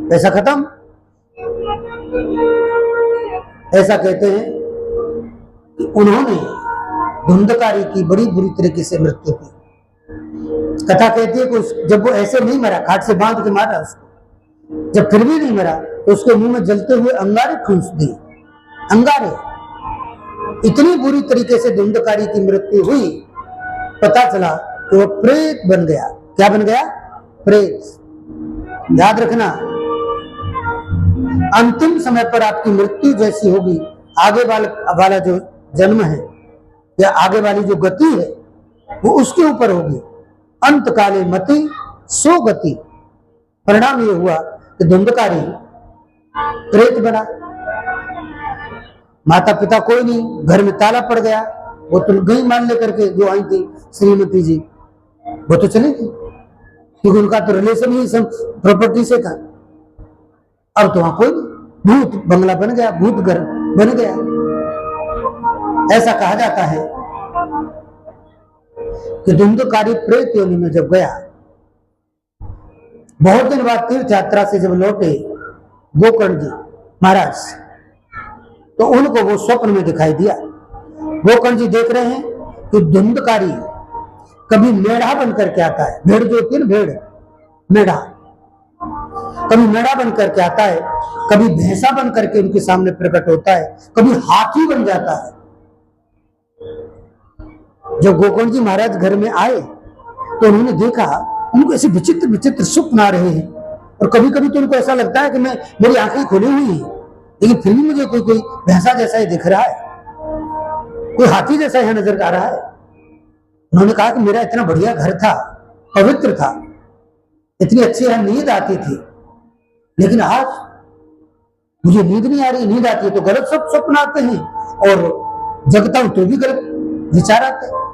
पैसा खत्म। ऐसा कहते हैं कि उन्होंने धुंधकारी की बड़ी बुरी तरीके से मृत्यु की। कथा कहती है कि जब वो ऐसे नहीं मरा, खाट से बांध के मारा उसको, जब फिर भी नहीं मरा तो उसके मुंह में जलते हुए अंगारे ठूंस दिए। अंगारे, इतनी बुरी तरीके से धुंधकारी की मृत्यु हुई, पता चला कि वो प्रेत बन गया। क्या बन गया? प्रेत। याद रखना, अंतिम समय पर आपकी मृत्यु जैसी होगी, आगे वाला जो जन्म है या आगे वाली जो गति है वो उसके ऊपर होगी। अंत काले मति सो गति। परिणाम ये हुआ कि धुंधकारी प्रेत बना। माता पिता कोई नहीं, घर में ताला पड़ गया। वो तो गई मान लेकर के, जो आई थी श्रीमती जी, वो तो चली गई, क्योंकि उनका तो रिलेशन ही सब प्रॉपर्टी से था। अब तो वहां कोई भूत बंगला बन गया, भूत घर बन गया। ऐसा कहा जाता है कि धुंधकारी प्रेत योनि में जब गया, बहुत दिन बाद तीर्थ यात्रा से जब लौटे गोकर्ण जी महाराज, तो उनको वो स्वप्न में दिखाई दिया। गोकर्ण जी देख रहे हैं कि धुंधकारी कभी मेढ़ा बन करके आता है, भेड़ जो होती है ना, भेड़, मेढ़ा, कभी मेढ़ा बन करके आता है, कभी भैंसा बन करके उनके सामने प्रकट होता है, कभी हाथी बन जाता है। जब गोकर्ण जी महाराज घर में आए तो उन्होंने देखा, उनको ऐसे विचित्र विचित्र स्वप्न आ रहे हैं, और कभी कभी तो उनको ऐसा लगता है कि मेरी आंखें खुली हुई हैं, लेकिन फिर भी मुझे कोई भैंसा जैसा ही दिख रहा है, कोई हाथी जैसा यहां नजर आ रहा है। उन्होंने कहा कि मेरा इतना बढ़िया घर था, पवित्र था, इतनी अच्छी यहां नींद आती थी, लेकिन आज मुझे नींद नहीं आ रही। नींद आती है तो गलत सब स्वप्न आते हैं, और जगता हूं तो भी गलत विचार आते हैं।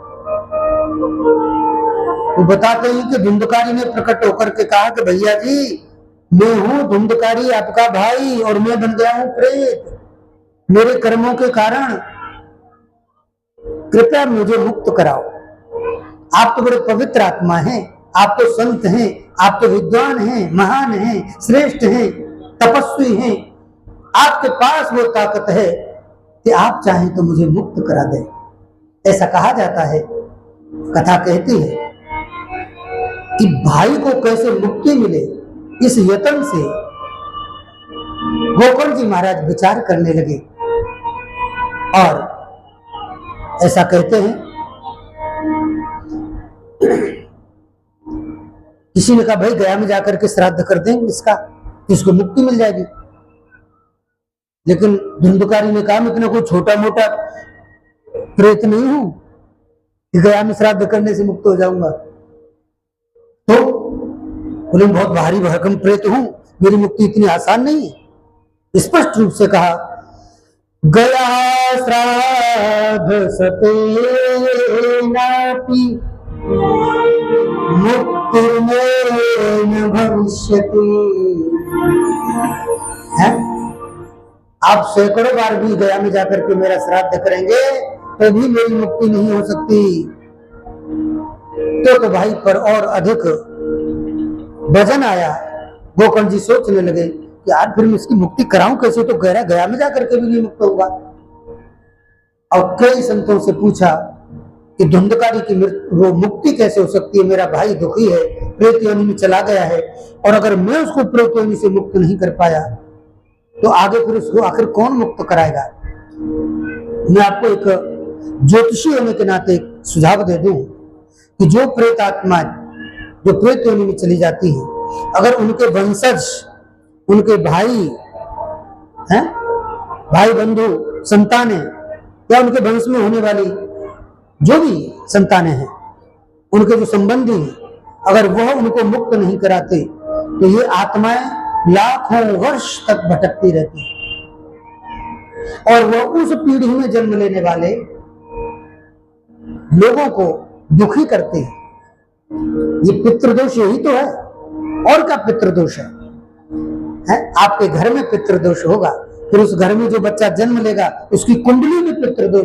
वो बताते हैं कि धुंधकारी ने प्रकट होकर के कहा कि भैया जी, मैं हूं धुंधकारी, आपका भाई, और मैं बन गया हूं प्रेत मेरे कर्मों के कारण, कृपया मुझे मुक्त कराओ। आप तो बड़े पवित्र आत्मा हैं, आप तो संत हैं, आप तो विद्वान हैं, महान हैं, श्रेष्ठ हैं, तपस्वी हैं, आपके पास वो ताकत है कि आप चाहें तो मुझे मुक्त करा दें। ऐसा कहा जाता है। कथा कहती है कि भाई को कैसे मुक्ति मिले, इस यत्न से गोकर्ण जी महाराज विचार करने लगे, और ऐसा कहते हैं, किसी ने कहा भाई गया में जाकर के श्राद्ध कर देंगे इसका, इसको मुक्ति मिल जाएगी। लेकिन धुंधकारी ने कहा, मैं इतना कोई छोटा मोटा प्रेत नहीं हूं कि गया में श्राद्ध करने से मुक्त हो जाऊंगा। तो बोले, बहुत भारी भरकम प्रेत हूं, मेरी मुक्ति इतनी आसान नहीं है। स्पष्ट रूप से कहा, गया श्राद्ध सते नापि मुक्ति में भविष्यति। आप सैकड़ों बार भी गया में जाकर के मेरा श्राद्ध करेंगे तो भी मेरी मुक्ति नहीं हो सकती। तो भाई पर और अधिक वजन आया। गोकर्ण जी सोचने लगे कि यार फिर मैं इसकी मुक्ति कराऊं कैसे, तो गया में जाकर के भी नहीं मुक्त होगा। और कई संतों से पूछा कि धुंधकारी की वो मुक्ति कैसे हो सकती है, मेरा भाई दुखी है, प्रेत योनि में चला गया है, और अगर मैं उसको प्रेत योनि से मुक्त नहीं कर पाया तो आगे फिर उसको आखिर कौन मुक्त कराएगा। मैं आपको एक ज्योतिषी होने के नाते सुझाव दे दूं कि जो प्रेत आत्मा जो प्रेत योनि में चली जाती है, अगर उनके वंशज, उनके भाई हैं, भाई बंधु संतानें, या उनके वंश में होने वाली जो भी संतानें हैं, उनके जो संबंधी हैं, अगर वह उनको मुक्त नहीं कराते तो ये आत्माएं लाखों वर्ष तक भटकती रहती हैं और वह उस पीढ़ी में जन्म लेने वाले लोगों को दुखी करते हैं। ये पितृदोष यही तो है, और क्या पितृदोष है? आपके घर में पितृदोष होगा, फिर उस घर में जो बच्चा जन्म लेगा उसकी कुंडली में पितृदोष